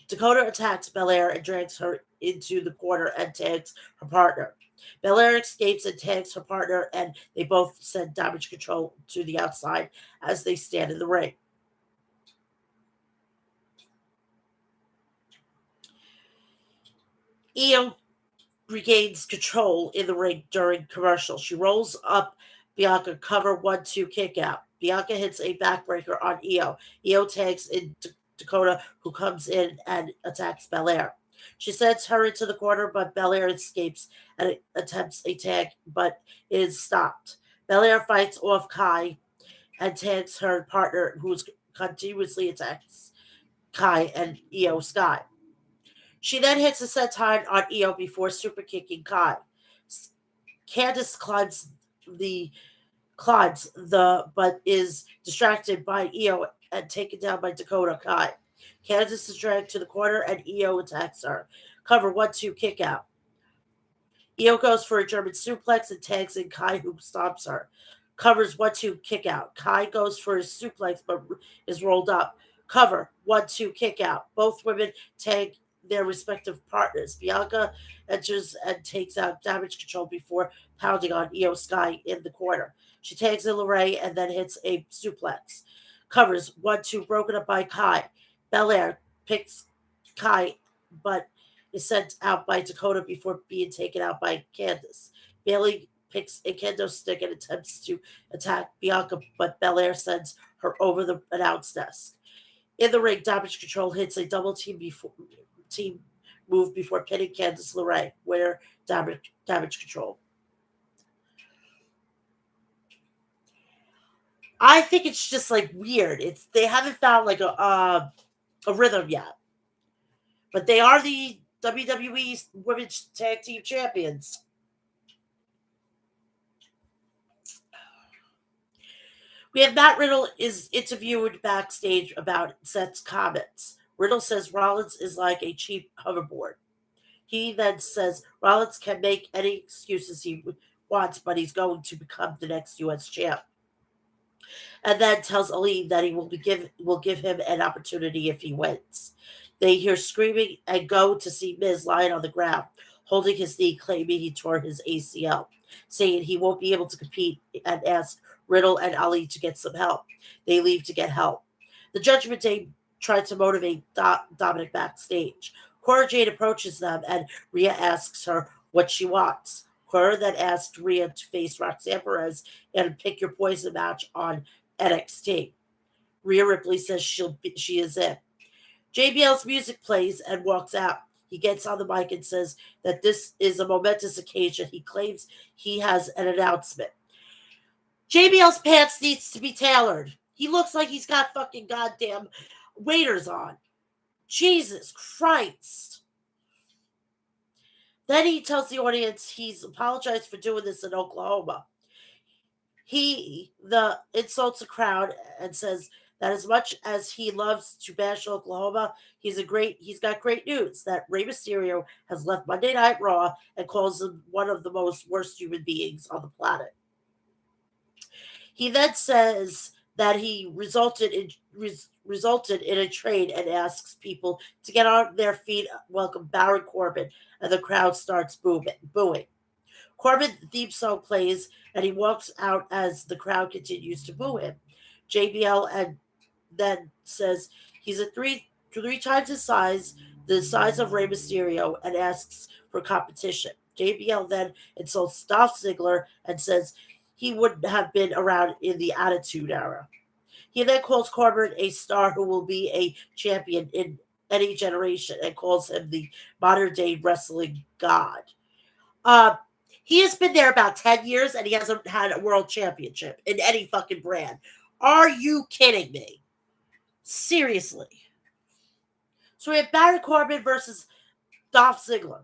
Dakota attacks Belair and drags her into the corner and tags her partner. Belair escapes and tags her partner, and they both send Damage Control to the outside as they stand in the ring. Io regains control in the ring during commercial. She rolls up Bianca, cover 1-2 kick out. Bianca hits a backbreaker on Io. Io tags in Dakota, who comes in and attacks Belair. She sends her into the corner, but Belair escapes and attempts a tag, but it is stopped. Belair fights off Kai and tags her partner, who continuously attacks Kai and Io Sky. She then hits a senton on Io before super kicking Kai. Candice the climbs the but is distracted by Io and taken down by Dakota Kai. Candice is dragged to the corner and Io attacks her. Cover 1-2 kick out. Io goes for a German suplex and tags in Kai, who stops her. Covers 1-2 kick out. Kai goes for his suplex but is rolled up. Cover 1-2 kick out. Both women tag their respective partners. Bianca enters and takes out Damage Control before pounding on Io Sky in the corner. She tags in LeRae and then hits a suplex. Covers 1-2 broken up by Kai. Belair picks Kai but is sent out by Dakota before being taken out by Candice. Bailey picks a kendo stick and attempts to attack Bianca, but Belair sends her over the announce desk. In the ring, Damage Control hits a double team move before pinning Candice LeRae, where damage Control. I think it's just like weird. They haven't found like a rhythm yet, but they are the WWE Women's Tag Team Champions. We have Matt Riddle is interviewed backstage about Seth's comments. Riddle says Rollins is like a cheap hoverboard. He then says Rollins can make any excuses he wants, but he's going to become the next U.S. champ. And then tells Ali that he will give him an opportunity if he wins. They hear screaming and go to see Miz lying on the ground, holding his knee, claiming he tore his ACL, saying he won't be able to compete, and ask Riddle and Ali to get some help. They leave to get help. The Judgment Day tried to motivate Dominic backstage. Cora Jade approaches them, and Rhea asks her what she wants. Cora then asked Rhea to face Roxanne Perez and pick your poison match on NXT. Rhea Ripley says she is in. JBL's music plays and walks out. He gets on the mic and says that this is a momentous occasion. He claims he has an announcement. JBL's pants needs to be tailored. He looks like he's got fucking goddamn waders on. Jesus Christ. Then he tells the audience he's apologized for doing this in Oklahoma. He insults the crowd and says that as much as he loves to bash Oklahoma, he's got great news that Rey Mysterio has left Monday Night Raw and calls him one of the most worst human beings on the planet. He then says that he resulted in a trade and asks people to get on their feet, welcome Baron Corbin, and the crowd starts booing. Corbin's theme song plays, and he walks out as the crowd continues to boo him. JBL and then says he's three times the size of Rey Mysterio, and asks for competition. JBL then insults Dolph Ziggler and says he wouldn't have been around in the Attitude Era. He then calls Corbin a star who will be a champion in any generation and calls him the modern day wrestling god. Uh, he has been there about 10 years and he hasn't had a world championship in any fucking brand. Are you kidding me? Seriously. So we have Baron Corbin versus Dolph Ziggler.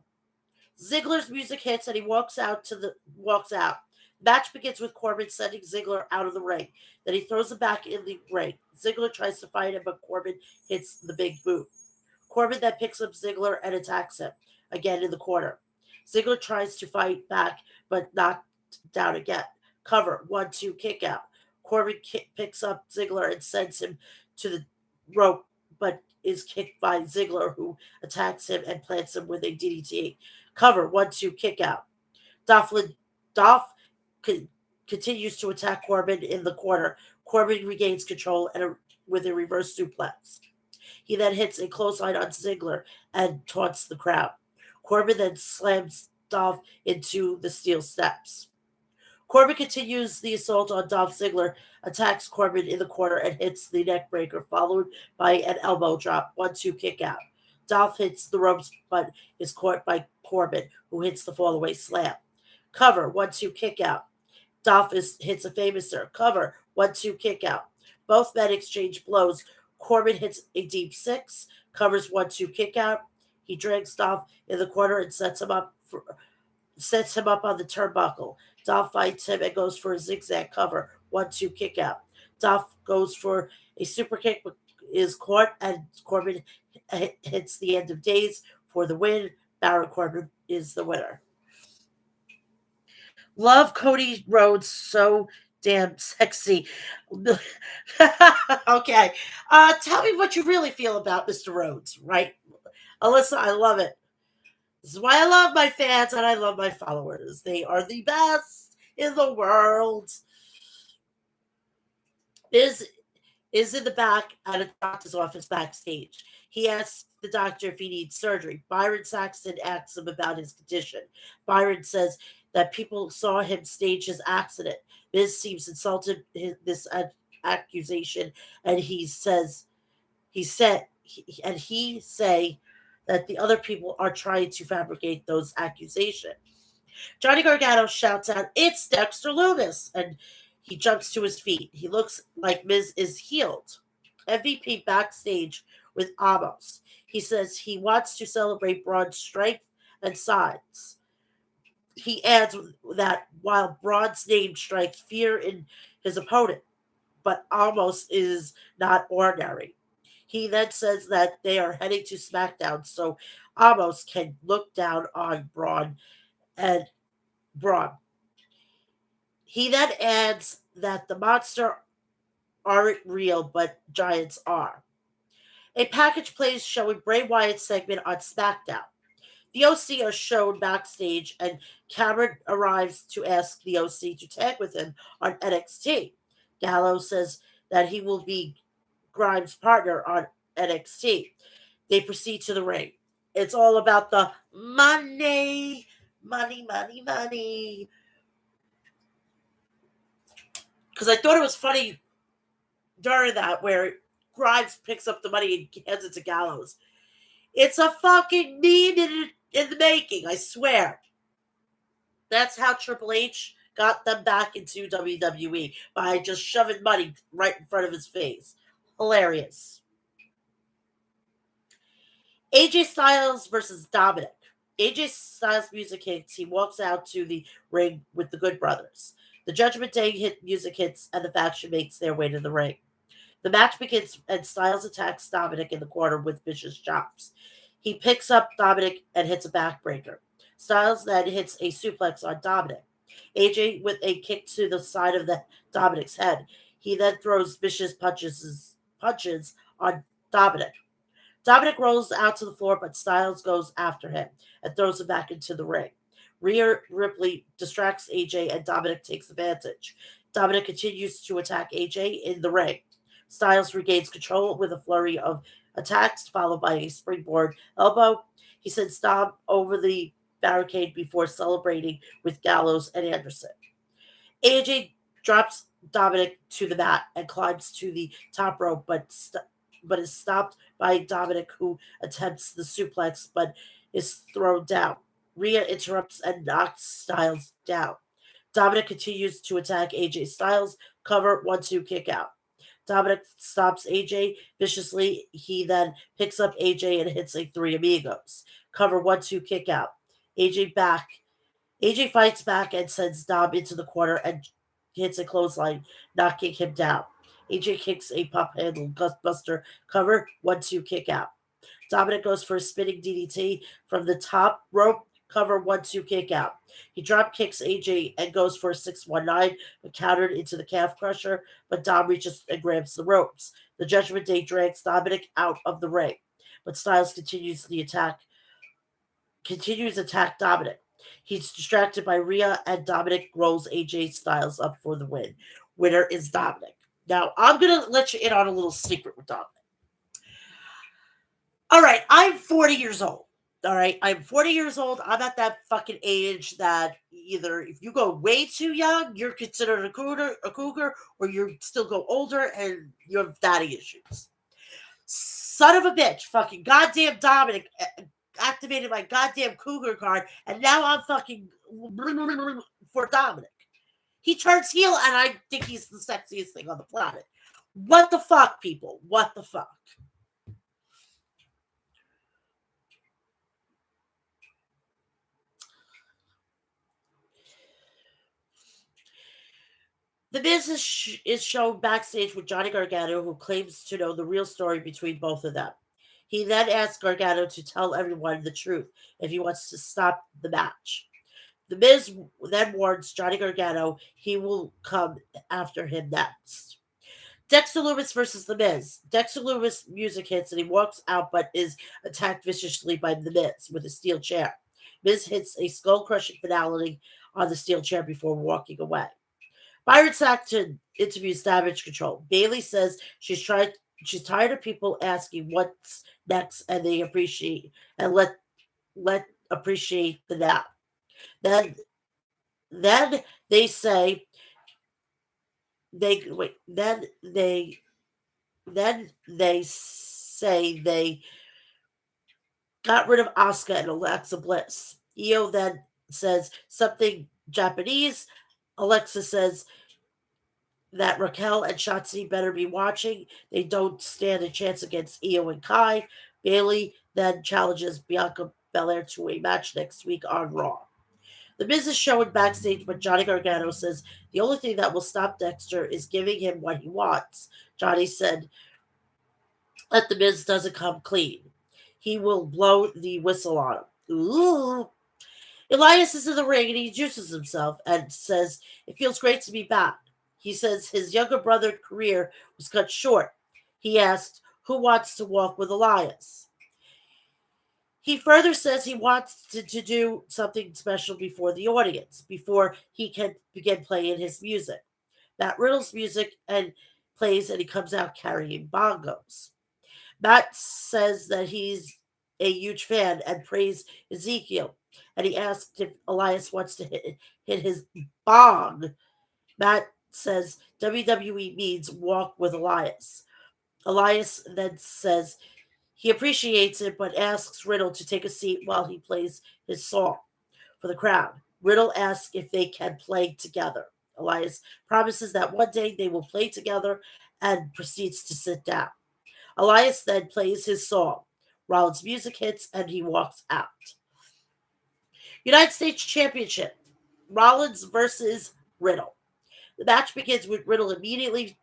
Ziggler's music hits and he walks out. Match begins with Corbin sending Ziggler out of the ring. Then he throws him back in the ring. Ziggler tries to fight him, but Corbin hits the big boot. Corbin then picks up Ziggler and attacks him again in the corner. Ziggler tries to fight back, but knocked down again. Cover 1-2 kick out. Corbin picks up Ziggler and sends him to the rope, but is kicked by Ziggler, who attacks him and plants him with a DDT. Cover 1-2 kick out. Dolph continues to attack Corbin in the corner. Corbin regains control with a reverse suplex. He then hits a clothesline on Ziggler and taunts the crowd. Corbin then slams Dolph into the steel steps. Corbin continues the assault on Dolph Ziggler, attacks Corbin in the corner and hits the neck breaker, followed by an elbow drop, 1-2 kick out. Dolph hits the ropes but is caught by Corbin, who hits the fallaway slam. Cover, 1-2 kick out. Dolph hits a famouser. Cover, 1-2 kick out. Both men exchange blows. Corbin hits a deep six, covers 1-2 kick out. He drags Dolph in the corner and sets him up on the turnbuckle. Dolph fights him and goes for a zigzag cover, 1-2 kick out. Dolph goes for a super kick, but is caught, and Corbin hits the end of days for the win. Baron Corbin is the winner. Love Cody Rhodes, so damn sexy. Okay. Tell me what you really feel about Mr. Rhodes, right? Alyssa, I love it. This is why I love my fans and I love my followers. They are the best in the world. Is in the back at a doctor's office backstage. He asks the doctor if he needs surgery. Byron Saxton asks him about his condition. Byron says that people saw him stage his accident. Miz seems insulted this accusation, and he say that the other people are trying to fabricate those accusations. Johnny Gargano shouts out, "It's Dexter Lumis!" And he jumps to his feet. He looks like Miz is healed. MVP backstage with Amos. He says he wants to celebrate Braun's strength and size. He adds that while Braun's name strikes fear in his opponent, but Amos is not ordinary. He then says that they are heading to SmackDown so Amos can look down on Braun and Braun. He then adds that the monster aren't real, but giants are. A package plays showing Bray Wyatt's segment on SmackDown. The OC are shown backstage, and Cameron arrives to ask the OC to tag with him on NXT. Gallows says that he will be Grimes' partner on NXT. They proceed to the ring. It's all about the money, money, money, money. Because I thought it was funny during that where Grimes picks up the money and hands it to Gallows. It's a fucking meme in the making, I swear. That's how Triple H got them back into WWE, by just shoving money right in front of his face. Hilarious. AJ Styles versus Dominic. AJ Styles' music hits. He walks out to the ring with the Good Brothers. The Judgment Day music hits, and the faction makes their way to the ring. The match begins, and Styles attacks Dominic in the corner with vicious chops. He picks up Dominic and hits a backbreaker. Styles then hits a suplex on Dominic. AJ with a kick to the side of Dominic's head. He then throws vicious punches on Dominic. Dominic rolls out to the floor, but Styles goes after him and throws him back into the ring. Rhea Ripley distracts AJ, and Dominic takes advantage. Dominic continues to attack AJ in the ring. Styles regains control with a flurry of attacks, followed by a springboard elbow. He sends Dom over the barricade before celebrating with Gallows and Anderson. AJ drops Dominic to the mat and climbs to the top rope, but is stopped by Dominic, who attempts the suplex but is thrown down. Rhea interrupts and knocks Styles down. Dominic continues to attack AJ Styles. Cover 1-2 kick out. Dominic stops AJ viciously. He then picks up AJ and hits a Three Amigos. Cover 1-2 kick out. AJ back. AJ fights back and sends Dom into the corner and hits a clothesline, knocking him down. AJ kicks a pop handle gustbuster. Cover 1-2 kick out. Dominic goes for a spinning DDT from the top rope. Cover 1-2 kick out. He drop kicks AJ and goes for a 619, but countered into the calf crusher. But Dom reaches and grabs the ropes. The Judgment Day drags Dominic out of the ring, but Styles continues attack Dominic. He's distracted by Rhea, and Dominic rolls AJ Styles up for the win. Winner is Dominic. Now, I'm going to let you in on a little secret with Dominic. All right, I'm 40 years old. All right, I'm 40 years old. I'm at that fucking age that either if you go way too young, you're considered a cougar, or you still go older and you have daddy issues. Son of a bitch, fucking goddamn Dominic activated my goddamn cougar card, and now I'm fucking for Dominic. He turns heel, and I think he's the sexiest thing on the planet. What the fuck, people? What the fuck? The Miz is shown backstage with Johnny Gargano, who claims to know the real story between both of them. He then asks Gargano to tell everyone the truth if he wants to stop the match. The Miz then warns Johnny Gargano he will come after him next. Dexter Loomis versus The Miz. Dexter Loomis music hits and he walks out but is attacked viciously by The Miz with a steel chair. Miz hits a skull crushing finality on the steel chair before walking away. Byron Saxton interviews Damage Control. Bailey says she's tired of people asking what's next, and they appreciate and let appreciate the now. Then then they say they wait. Then they say they got rid of Asuka and Alexa Bliss. Io then says something Japanese. Alexa says that Raquel and Shotzi better be watching. They don't stand a chance against Io and Kai. Bailey then challenges Bianca Belair to a match next week on Raw. The Miz is showing backstage, but Johnny Gargano says the only thing that will stop Dexter is giving him what he wants. Johnny said that the Miz doesn't come clean. He will blow the whistle on him. Ooh. Elias is in the ring and he juices himself and says it feels great to be back. He says his younger brother's career was cut short. He asked, who wants to walk with Elias? He further says he wants to do something special before the audience, before he can begin playing his music. Matt Riddle's music and plays and he comes out carrying bongos. Matt says that he's a huge fan and praised Ezekiel. And he asked if Elias wants to hit his bong. Matt says WWE means walk with Elias. Elias then says he appreciates it, but asks Riddle to take a seat while he plays his song for the crowd. Riddle asks if they can play together. Elias promises that one day they will play together and proceeds to sit down. Elias then plays his song. Rollins' music hits and he walks out. United States Championship. Rollins versus Riddle. The match begins with Riddle immediately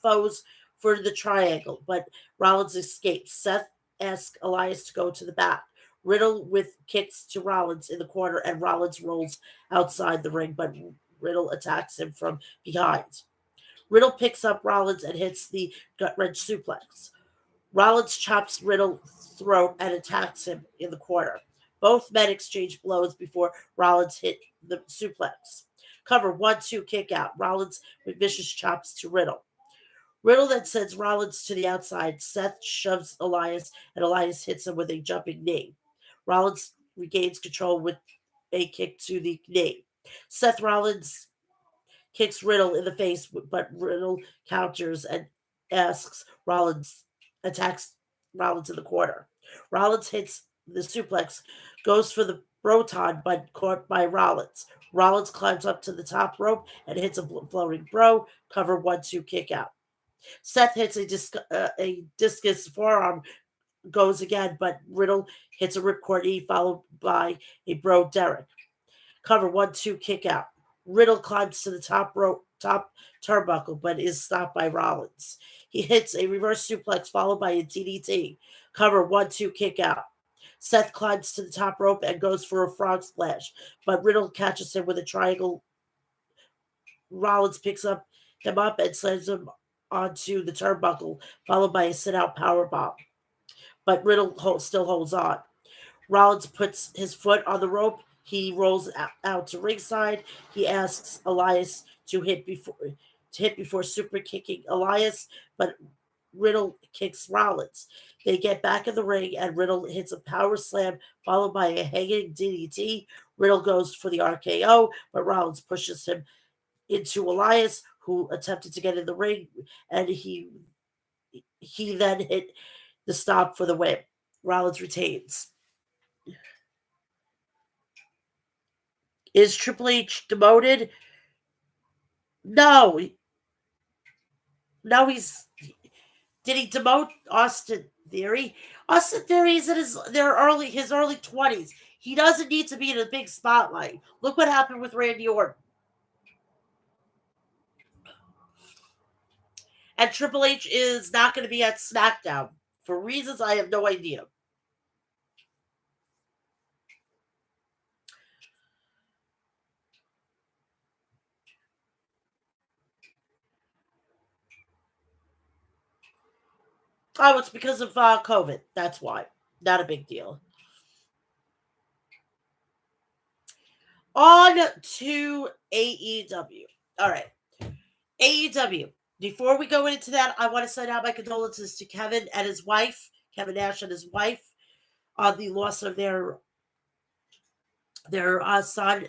foes for the triangle, but Rollins escapes. Seth asks Elias to go to the back. Riddle with kicks to Rollins in the corner, and Rollins rolls outside the ring, but Riddle attacks him from behind. Riddle picks up Rollins and hits the gut wrench suplex. Rollins chops Riddle's throat and attacks him in the corner. Both men exchange blows before Rollins hit the suplex. Cover 1-2 kick out. Rollins with vicious chops to Riddle. Riddle then sends Rollins to the outside. Seth shoves Elias, and Elias hits him with a jumping knee. Rollins regains control with a kick to the knee. Seth Rollins kicks Riddle in the face, but Riddle counters and asks Rollins attacks Rollins in the corner. Rollins hits the suplex, goes for the Broton, but caught by Rollins. Rollins climbs up to the top rope and hits a floating bro. Cover 1-2 kick out. Seth hits a discus forearm, goes again, but Riddle hits a ripcord knee followed by a bro Derek. Cover 1-2 kick out. Riddle climbs to the top turnbuckle, but is stopped by Rollins. He hits a reverse suplex followed by a DDT. Cover 1-2 kick out. Seth climbs to the top rope and goes for a frog splash, but Riddle catches him with a triangle. Rollins picks him up and slams him onto the turnbuckle, followed by a sit-out powerbomb. But Riddle still holds on. Rollins puts his foot on the rope. He rolls out to ringside. He asks Elias to hit before super kicking Elias, but Riddle kicks Rollins. They get back in the ring, and Riddle hits a power slam followed by a hanging DDT. Riddle goes for the RKO, but Rollins pushes him into Elias, who attempted to get in the ring, and he then hit the stop for the win. Rollins retains. Is Triple H demoted? No. No, he's. Did he demote Austin Theory? Austin Theory is in his early 20s. He doesn't need to be in a big spotlight. Look what happened with Randy Orton. And Triple H is not going to be at SmackDown for reasons I have no idea. Oh, it's because of COVID. That's why. Not a big deal. On to AEW. All right. AEW. Before we go into that, I want to send out my condolences to Kevin and his wife, Kevin Nash and his wife, on the loss of their son,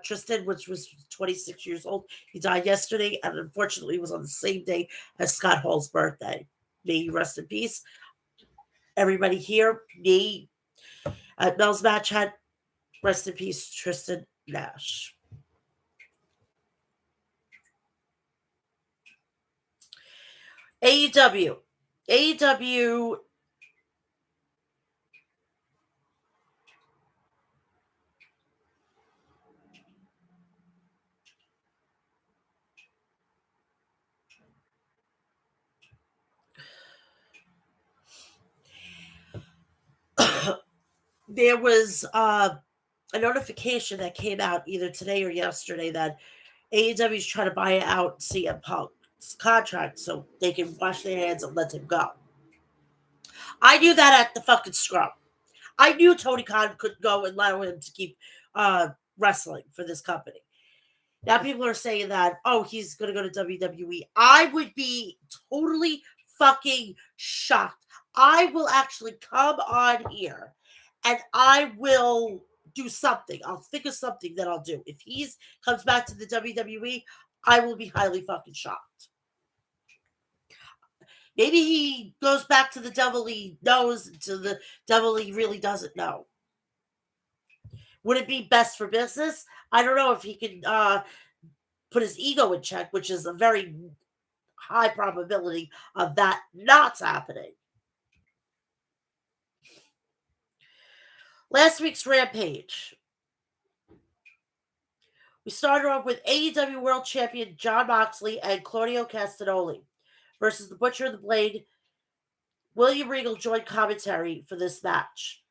Tristan, which was 26 years old. He died yesterday, and unfortunately, it was on the same day as Scott Hall's birthday. May you rest in peace. Everybody here, me at Mel'S Mat Chat, rest in peace, Tristan Nash. AEW. AEW. There was a notification that came out either today or yesterday that AEW is trying to buy out CM Punk's contract so they can wash their hands and let him go. I knew that at the fucking scrum. I knew Tony Khan could go and allow him to keep wrestling for this company. Now people are saying that, oh, he's going to go to WWE. I would be totally fucking shocked. I will actually come on here and I will do something. I'll think of something that I'll do. If he comes back to the WWE, I will be highly fucking shocked. Maybe he goes back to the devil he knows, to the devil he really doesn't know. Would it be best for business? I don't know if he can put his ego in check, which is a very high probability of that not happening. Last week's Rampage. We started off with AEW World Champion Jon Moxley and Claudio Castagnoli versus the Butcher and the Blade. William Regal joined commentary for this match.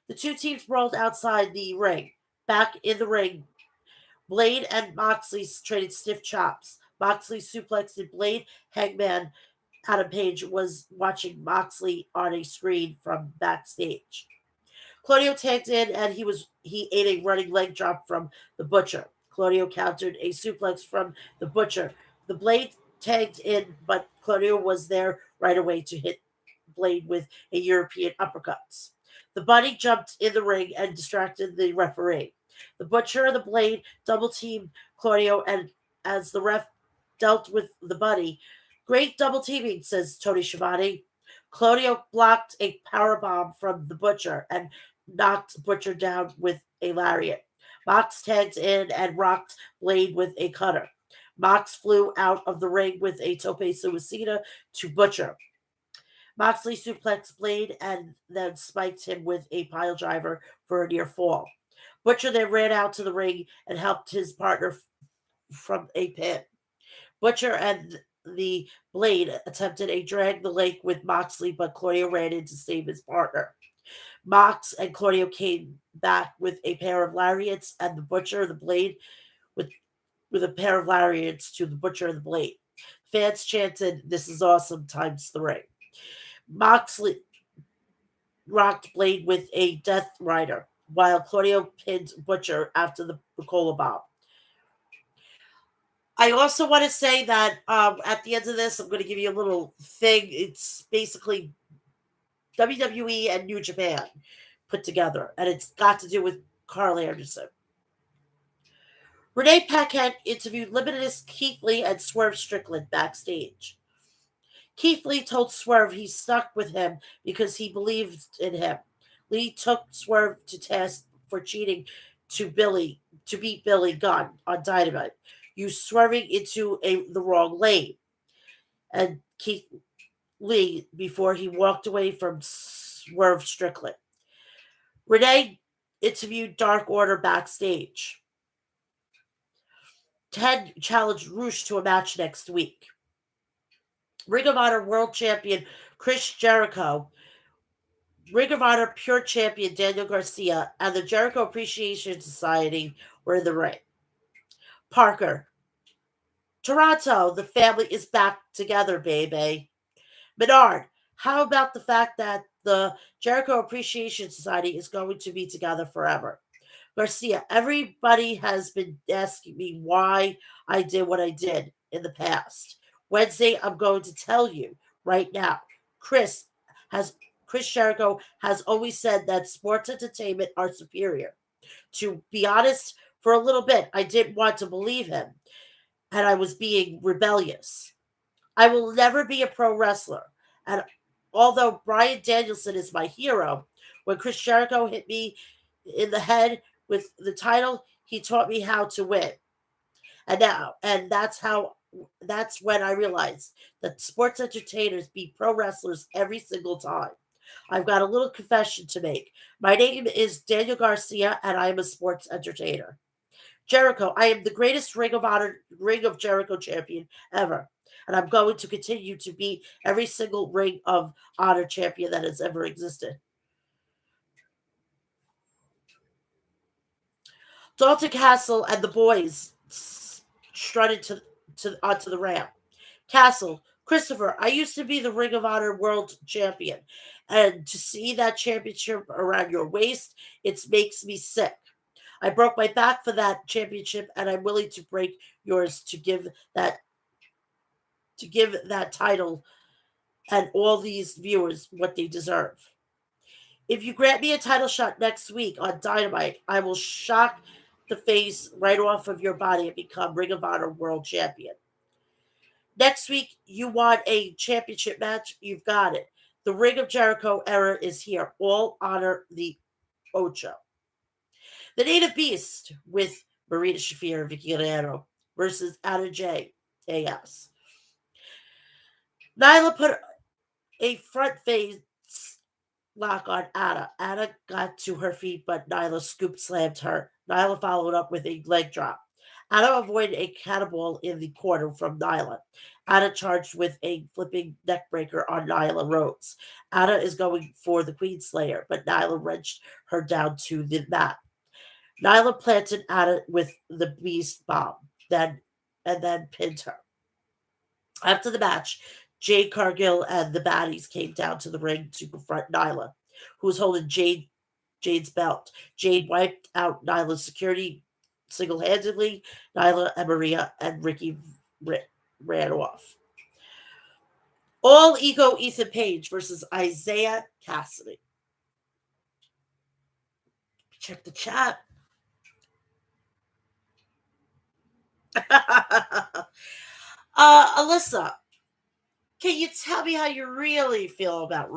The two teams brawled outside the ring. Back in the ring, Blade and Moxley traded stiff chops. Moxley suplexed Blade. Hangman Adam Page was watching Moxley on a screen from backstage. Claudio tagged in and he ate a running leg drop from the Butcher. Claudio countered a suplex from the Butcher. The Blade tagged in, but Claudio was there right away to hit Blade with a European uppercuts. The Bunny jumped in the ring and distracted the referee. The Butcher and the Blade double teamed Claudio and as the ref dealt with the bunny. Great double teaming, says Tony Schiavone. Claudio blocked a power bomb from the Butcher and knocked Butcher down with a lariat. Mox tagged in and rocked Blade with a cutter. Mox flew out of the ring with a tope suicida to Butcher. Moxley suplexed Blade and then spiked him with a pile driver for a near fall. Butcher then ran out to the ring and helped his partner from a pin. Butcher and the Blade attempted a drag the lake with Moxley, but Claudio ran in to save his partner. Mox and Claudio came back with a pair of lariats, and the Butcher, the Blade, with a pair of lariats to the Butcher and the Blade. Fans chanted, "This is awesome," times three. Moxley rocked Blade with a Death Rider, while Claudio pinned Butcher after the Cola Bomb. I also want to say that at the end of this, I'm going to give you a little thing. It's basically WWE and New Japan put together, and it's got to do with Carl Anderson. Renee Paquette interviewed Limitless Keith Lee and Swerve Strickland backstage. Keith Lee told Swerve he stuck with him because he believed in him. Lee took Swerve to task for cheating to beat Billy Gunn on Dynamite. You swerving into the wrong lane. And Keith Lee before he walked away from Swerve Strickland. Renee interviewed Dark Order backstage. Ted challenged Roosh to a match next week. Ring of Honor World Champion Chris Jericho, Ring of Honor Pure Champion Daniel Garcia, and the Jericho Appreciation Society were in the ring. Parker, Toronto, the family is back together, baby. Menard, how about the fact that the Jericho Appreciation Society is going to be together forever? Garcia, everybody has been asking me why I did what I did in the past. Wednesday, I'm going to tell you right now. Chris Jericho has always said that sports entertainment are superior. To be honest, for a little bit, I didn't want to believe him, and I was being rebellious. I will never be a pro wrestler. And although Bryan Danielson is my hero, when Chris Jericho hit me in the head with the title, he taught me how to win. And that's when I realized that sports entertainers beat pro wrestlers every single time. I've got a little confession to make. My name is Daniel Garcia, and I am a sports entertainer. Jericho, I am the greatest Ring of Jericho champion ever. And I'm going to continue to be every single Ring of Honor champion that has ever existed. Dalton Castle and the boys strutted onto the ramp. Castle, Christopher, I used to be the Ring of Honor World Champion. And to see that championship around your waist, it makes me sick. I broke my back for that championship, and I'm willing to break yours to give that title and all these viewers what they deserve. If you grant me a title shot next week on Dynamite, I will shock the face right off of your body and become Ring of Honor World Champion. Next week, you want a championship match? You've got it. The Ring of Jericho era is here. All honor the Ocho. The Native Beast with Marina Shafir and Vicky Guerrero versus Anna J. AS. Nyla put a front face lock on Anna. Anna got to her feet, but Nyla scoop slammed her. Nyla followed up with a leg drop. Anna avoided a cannonball in the corner from Nyla. Anna charged with a flipping neckbreaker on Nyla Rose. Anna is going for the Queen Slayer, but Nyla wrenched her down to the mat. Nyla planted Anna with the Beast Bomb, and then pinned her. After the match, Jade Cargill and the baddies came down to the ring to confront Nyla, who was holding Jade's belt. Jade wiped out Nyla's security single-handedly. Nyla and Maria and Ricky ran off. All Ego Ethan Page versus Isaiah Cassidy. Check the chat. Alyssa, can you tell me how you really feel about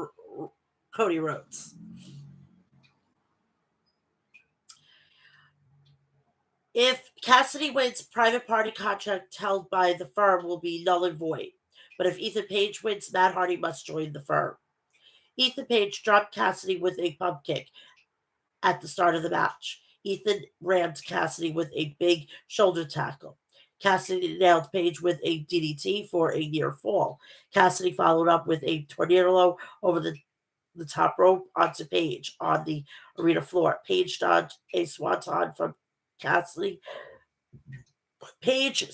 Cody Rhodes? If Cassidy wins, private party contract held by the firm will be null and void. But if Ethan Page wins, Matt Hardy must join the firm. Ethan Page dropped Cassidy with a pump kick at the start of the match. Ethan rammed Cassidy with a big shoulder tackle. Cassidy nailed Page with a DDT for a near fall. Cassidy followed up with a tornado over the top rope onto Page on the arena floor. Page dodged a swanton from Cassidy. Page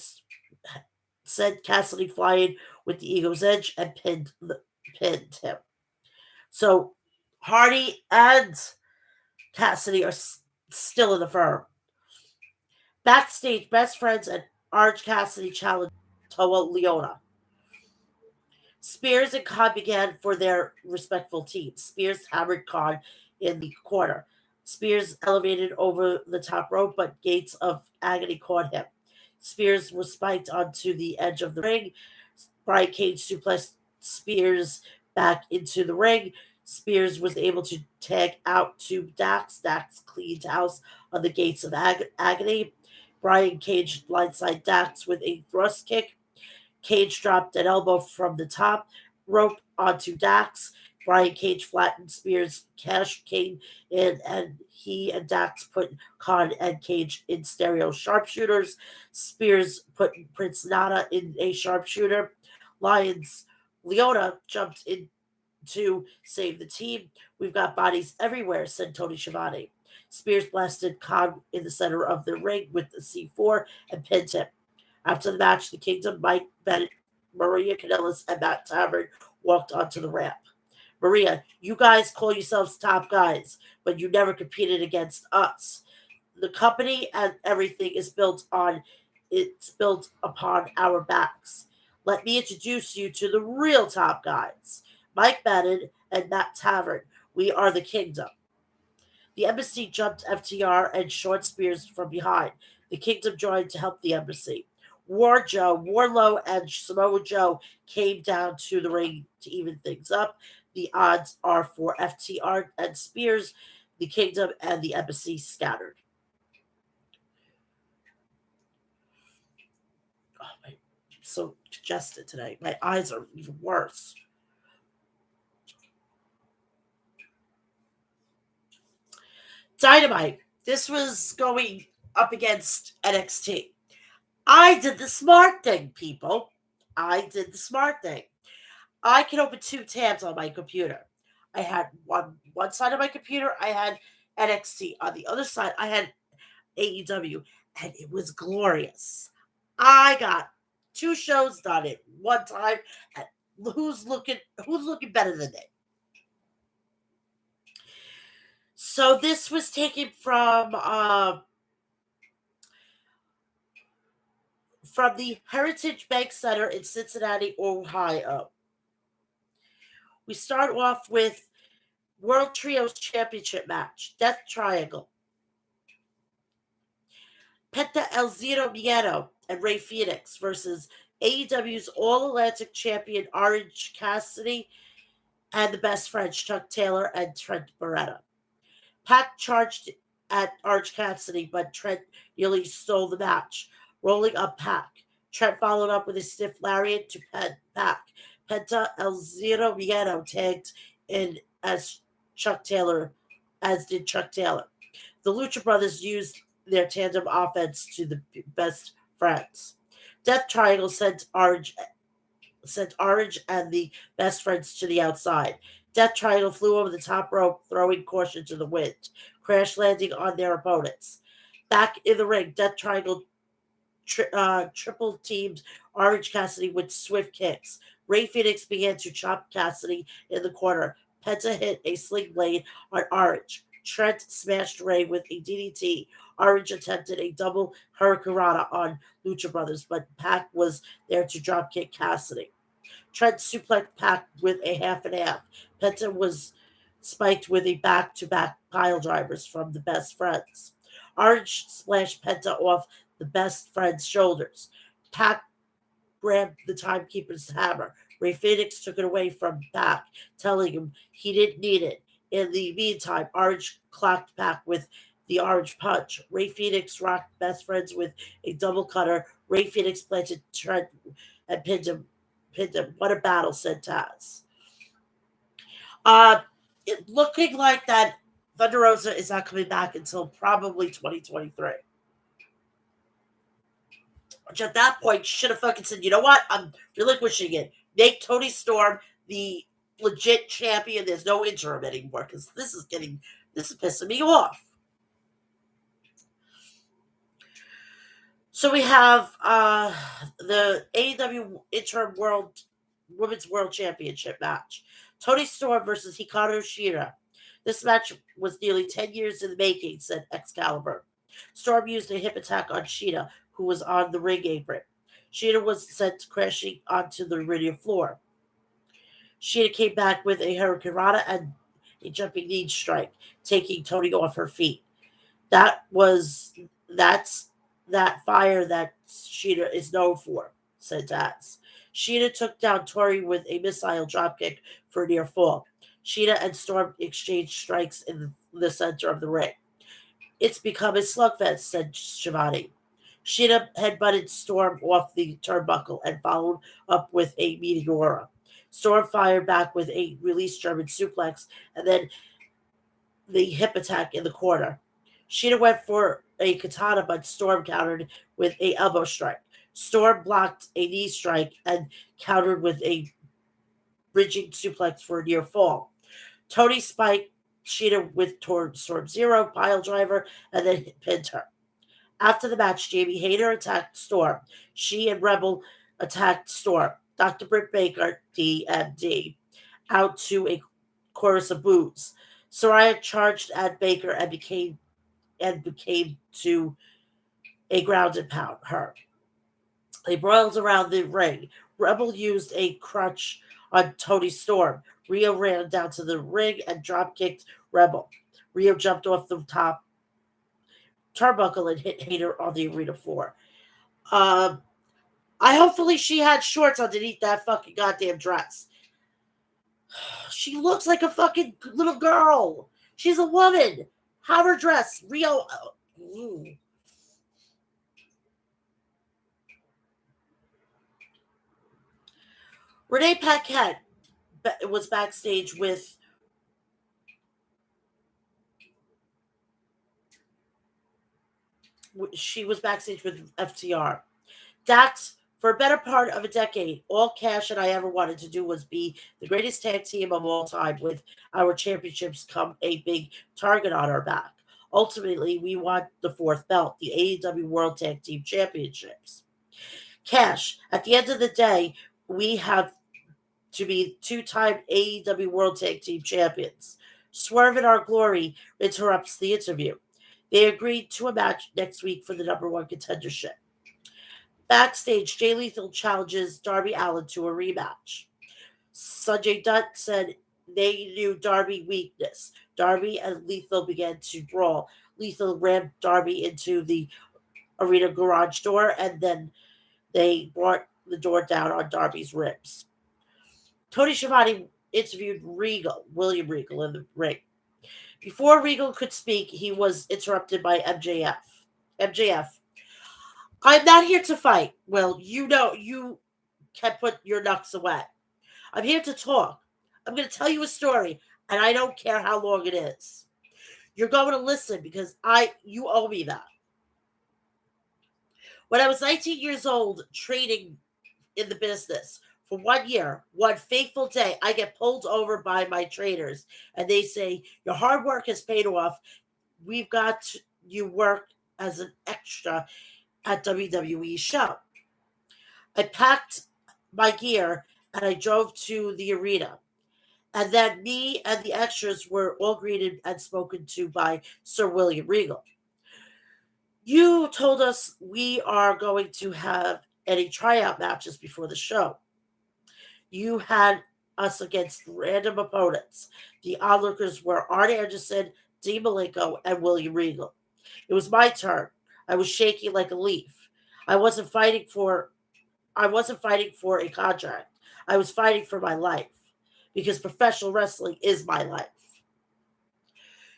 sent Cassidy flying with the ego's edge and pinned him. So Hardy and Cassidy are still in the firm. Backstage, best friends and Orange Cassidy challenged Toa Leona. Spears and Khan began for their respectful teams. Spears hammered Khan in the corner. Spears elevated over the top rope, but Gates of Agony caught him. Spears was spiked onto the edge of the ring. Brian Cage suplexed Spears back into the ring. Spears was able to tag out to Dax. Dax cleaned house on the Gates of Agony. Brian Cage blindside Dax with a thrust kick. Cage dropped an elbow from the top rope onto Dax. Brian Cage flattened Spears. Cash came in, and he and Dax put Khan and Cage in stereo sharpshooters. Spears put Prince Nana in a sharpshooter. Lions Leona jumped in to save the team. We've got bodies everywhere, said Tony Schiavone. Spears blasted Khan in the center of the ring with the C4 and pinned him. After the match, the Kingdom, Mike Bennett, Maria Kanellis, and Matt Tavern walked onto the ramp. Maria, you guys call yourselves top guys, but you never competed against us. The company and everything is built upon our backs. Let me introduce you to the real top guys. Mike Bennett and Matt Tavern. We are the Kingdom. The embassy jumped FTR and short Spears from behind. The Kingdom joined to help the embassy. Warlow, and Samoa Joe came down to the ring to even things up. The odds are for FTR and Spears, the Kingdom, and the embassy scattered. Oh, I'm so congested today. My eyes are even worse. Dynamite. This was going up against NXT. I did the smart thing, people. I did the smart thing. I can open two tabs on my computer. I had one side of my computer, I had NXT. On the other side, I had AEW, and it was glorious. I got two shows done at one time. And who's looking better than me? So this was taken from the Heritage Bank Center in Cincinnati, Ohio. We start off with World Trios Championship match, Death Triangle. Penta El Zero Miedo and Ray Phoenix versus AEW's All Atlantic Champion Orange Cassidy and the Best Friends Chuck Taylor and Trent Beretta. Pac charged at Orange Cassidy, but Trent nearly stole the match, rolling up Pac. Trent followed up with a stiff lariat to Pac. Penta El Zero Miedo tagged in as did Chuck Taylor. The Lucha Brothers used their tandem offense to the Best Friends. Death Triangle sent Orange and the Best Friends to the outside. Death Triangle flew over the top rope, throwing caution to the wind, crash landing on their opponents. Back in the ring, Death Triangle triple teamed Orange Cassidy with swift kicks. Ray Phoenix began to chop Cassidy in the corner. Penta hit a sling blade on Orange. Trent smashed Ray with a DDT. Orange attempted a double hurricanrana on Lucha Brothers, but Pac was there to dropkick Cassidy. Trent suplexed Pac with a half and half. Penta was spiked with a back-to-back pile drivers from the Best Friends. Orange splashed Penta off the Best Friends' shoulders. Pac grabbed the timekeeper's hammer. Ray Phoenix took it away from Pac, telling him he didn't need it. In the meantime, Orange clocked Pac with the orange punch. Ray Phoenix rocked best friends with a double cutter. Ray Phoenix planted Trent and pinned him. Pinned him. What a battle, said Taz. Uh, it looking like that Thunder Rosa is not coming back until probably 2023. Which at that point should have fucking said, you know what? I'm relinquishing it. Make Tony Storm the legit champion. There's no interim anymore because this is pissing me off. So we have the AEW Interim Women's World Championship match. Tony Storm versus Hikaru Shida. This match was nearly 10 years in the making, said Excalibur. Storm used a hip attack on Shida, who was on the ring apron. Shida was sent crashing onto the arena floor. Shida came back with a Hurricane Rana and a jumping knee strike, taking Tony off her feet. That's that fire that Shida is known for, said Taz. Shida took down Tori with a missile dropkick for a near fall. Shida and Storm exchanged strikes in the center of the ring. It's become a slugfest, said Shivani. Shida headbutted Storm off the turnbuckle and followed up with a Meteora. Storm fired back with a released German suplex and then the hip attack in the corner. Shida went for a katana, but Storm countered with a elbow strike. Storm blocked a knee strike and countered with a bridging suplex for a near fall. Tony spiked Shida with Storm Zero, pile driver, and then pinned her. After the match, Jamie Hayter attacked Storm. She and Rebel attacked Storm. Dr. Britt Baker, DMD, out to a chorus of boos. Soraya charged at Baker and became to a ground and pound her. They broiled around the ring. Rebel used a crutch on Tony Storm. Rio ran down to the ring and drop kicked Rebel. Rio jumped off the top turnbuckle and hit Hayter on the arena floor. I hopefully she had shorts underneath that fucking goddamn dress. She looks like a fucking little girl. She's a woman. Have her dress. Rio. Renee Paquette was backstage with FTR. Dax, for a better part of a decade, all Cash and I ever wanted to do was be the greatest tag team of all time with our championships come a big target on our back. Ultimately, we want the fourth belt, the AEW World Tag Team Championships. Cash, at the end of the day, we have to be two-time AEW World Tag Team Champions. Swerve in Our Glory interrupts the interview. They agreed to a match next week for the number one contendership. Backstage, Jay Lethal challenges Darby Allin to a rematch. Sanjay Dutt said they knew Darby's weakness. Darby and Lethal began to brawl. Lethal rammed Darby into the arena garage door, and then they brought the door down on Darby's ribs. Tony Schiavone interviewed William Regal, in the ring. Before Regal could speak, he was interrupted by MJF. MJF, I'm not here to fight. Well, you know, you can put your knucks away. I'm here to talk. I'm going to tell you a story, and I don't care how long it is. You're going to listen because you owe me that. When I was 19 years old, trading in the business for 1 year, one fateful day, I get pulled over by my traders, and they say, your hard work has paid off. We've got you work as an extra at WWE show. I packed my gear and I drove to the arena. And then me and the extras were all greeted and spoken to by Sir William Regal. You told us we are going to have any tryout matches before the show. You had us against random opponents. The onlookers were Arn Anderson, Dean Malenko, and William Regal. It was my turn. I was shaking like a leaf. I wasn't fighting for I wasn't fighting for a contract. I was fighting for my life because professional wrestling is my life.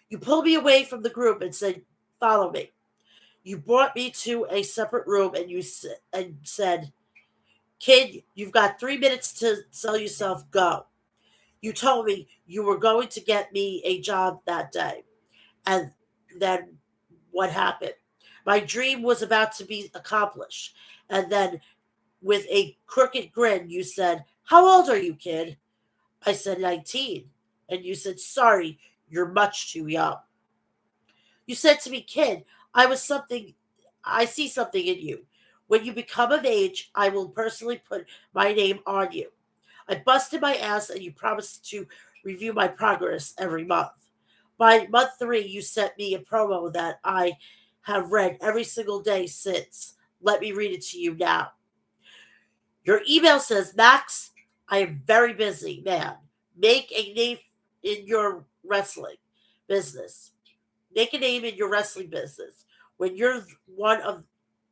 You pulled me away from the group and said, "Follow me." You brought me to a separate room and and said, "Kid, you've got 3 minutes to sell yourself. Go." You told me you were going to get me a job that day. And then what happened? My dream was about to be accomplished. And then, with a crooked grin, you said, "How old are you, kid?" I said, 19. And you said, "Sorry, you're much too young." You said to me, "Kid, I see something in you. When you become of age, I will personally put my name on you." I busted my ass and you promised to review my progress every month. By month 3, you sent me a promo that I have read every single day since. Let me read it to you now. Your email says, "Max, I am very busy, man. Make a name in your wrestling business. Make a name in your wrestling business. When you're one of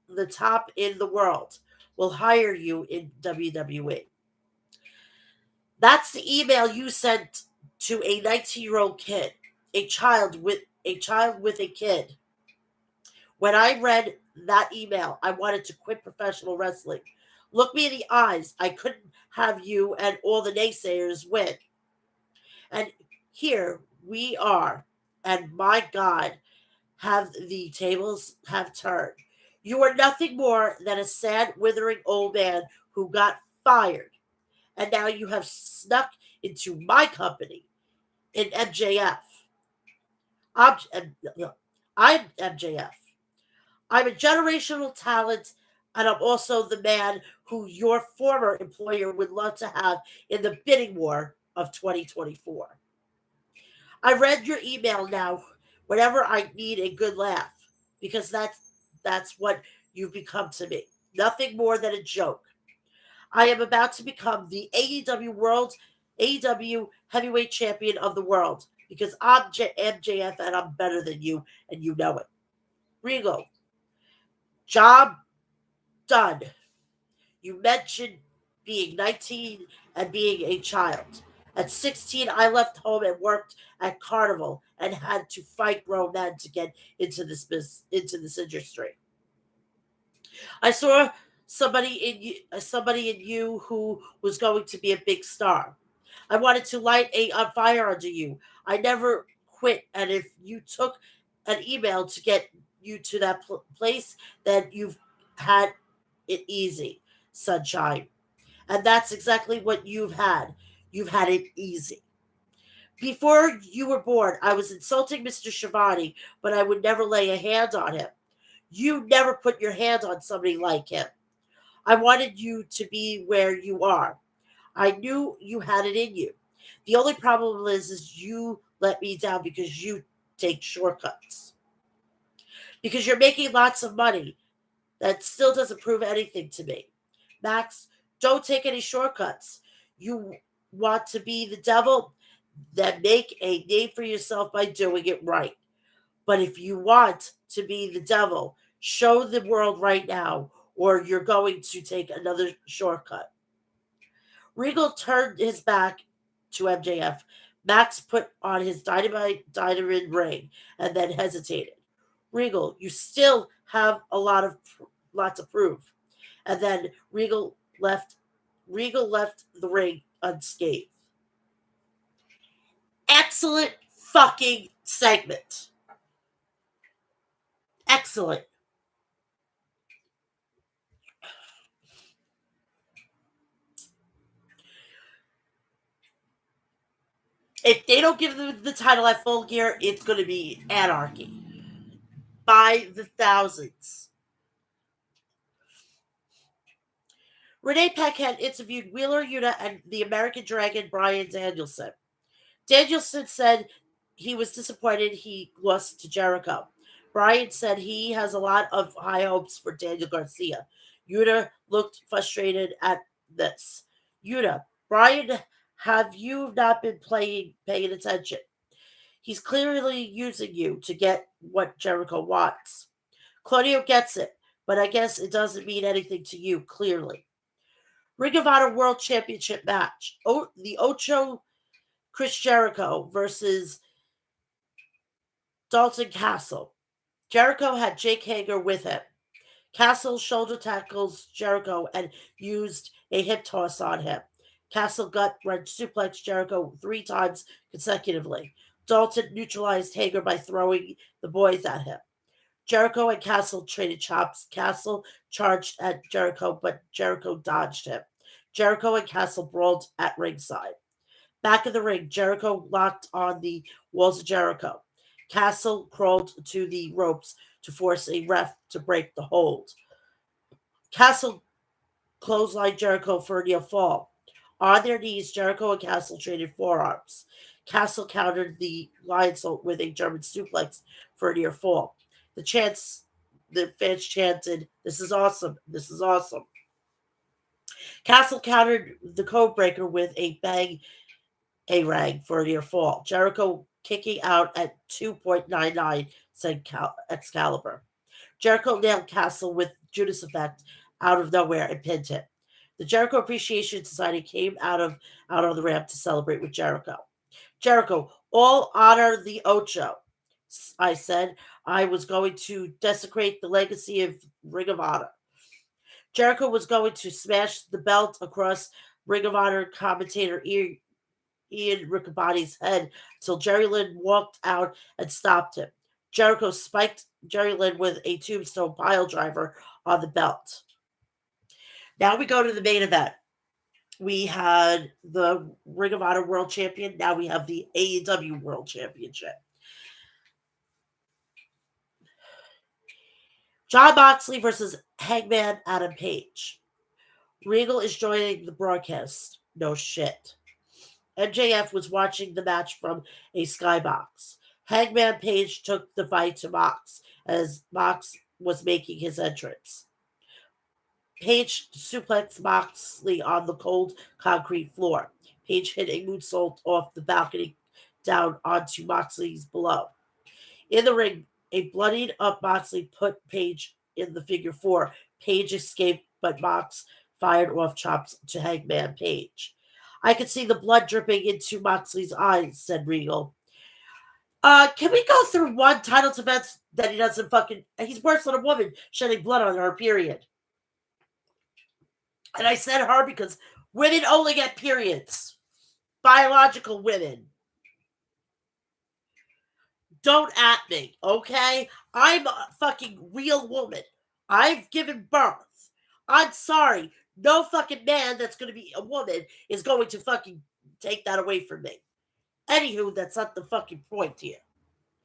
the top in the world, we'll hire you in WWE." That's the email you sent to a 19-year-old kid, a child with a kid. When I read that email, I wanted to quit professional wrestling. Look me in the eyes. I couldn't have you and all the naysayers win. And here we are. And my God, have the tables have turned. You are nothing more than a sad, withering old man who got fired. And now you have snuck into my company in MJF. I'm, I'm MJF. I'm a generational talent, and I'm also the man who your former employer would love to have in the bidding war of 2024. I read your email now whenever I need a good laugh, because that's what you've become to me. Nothing more than a joke. I am about to become the AEW heavyweight champion of the world because I'm MJF and I'm better than you and you know it. Regal, job done. You mentioned being 19 and being a child. At 16, I left home and worked at Carnival and had to fight grown men to get into this industry. I saw somebody in you who was going to be a big star. I wanted to light a fire under you. I never quit, and if you took an email to get you to that place, then you've had it easy, sunshine. And that's exactly what you've had. You've had it easy. Before you were born, I was insulting Mr. Shivani, but I would never lay a hand on him. You never put your hand on somebody like him. I wanted you to be where you are. I knew you had it in you. The only problem is you let me down because you take shortcuts. Because you're making lots of money. That still doesn't prove anything to me. Max, don't take any shortcuts. You want to be the devil? Then make a name for yourself by doing it right. But if you want to be the devil, show the world right now, or you're going to take another shortcut. Regal turned his back to MJF. Max put on his dynamite ring and then hesitated. Regal, you still have lot to prove. And then Regal left the ring unscathed. Excellent fucking segment. Excellent. If they don't give them the title at Full Gear, it's going to be anarchy by the thousands. Renee Paquette interviewed Wheeler Yuta and the American Dragon Bryan Danielson. Danielson said he was disappointed he lost to Jericho. Bryan said he has a lot of high hopes for Daniel Garcia. Yuta looked frustrated at this. Yuta, Bryan, have you not been paying attention? He's clearly using you to get what Jericho wants. Claudio gets it, but I guess it doesn't mean anything to you, clearly. Ring of Honor World Championship match. The Ocho Chris Jericho versus Dalton Castle. Jericho had Jake Hager with him. Castle shoulder tackles Jericho and used a hip toss on him. Castle gut wrench suplexed Jericho 3 times consecutively. Dalton neutralized Hager by throwing the boys at him. Jericho and Castle traded chops. Castle charged at Jericho, but Jericho dodged him. Jericho and Castle brawled at ringside. Back of the ring, Jericho locked on the walls of Jericho. Castle crawled to the ropes to force a ref to break the hold. Castle clotheslined Jericho for a near fall. On their knees, Jericho and Castle traded forearms. Castle countered the lionsault with a German suplex for a near fall. The fans chanted, "This is awesome! This is awesome!" Castle countered the codebreaker with a bang a rang for a near fall. Jericho kicking out at 2.99, said Excalibur. Jericho nailed Castle with Judas Effect out of nowhere and pinned him. The Jericho Appreciation Society came out on the ramp to celebrate with Jericho. Jericho, all honor the Ocho. I said I was going to desecrate the legacy of Ring of Honor. Jericho was going to smash the belt across Ring of Honor commentator Ian Riccaboni's head until Jerry Lynn walked out and stopped him. Jericho spiked Jerry Lynn with a tombstone pile driver on the belt. Now we go to the main event. We had the Ring of Honor World Champion. Now we have the AEW World Championship. Jon Moxley versus Hangman Adam Page. Regal is joining the broadcast. No shit. MJF was watching the match from a skybox. Hangman Page took the fight to Mox as Mox was making his entrance. Page suplexed Moxley on the cold concrete floor. Page hit a moonsault off the balcony down onto Moxley's below. In the ring, a bloodied up Moxley put Page in the figure four. Page escaped, but Mox fired off chops to Hangman Page. I could see the blood dripping into Moxley's eyes, said Regal. Can we go through one title defense that he doesn't fucking... He's worse than a woman shedding blood on her period. And I said her because women only get periods. Biological women. Don't at me, okay? I'm a fucking real woman. I've given birth. I'm sorry. No fucking man that's going to be a woman is going to fucking take that away from me. Anywho, that's not the fucking point here.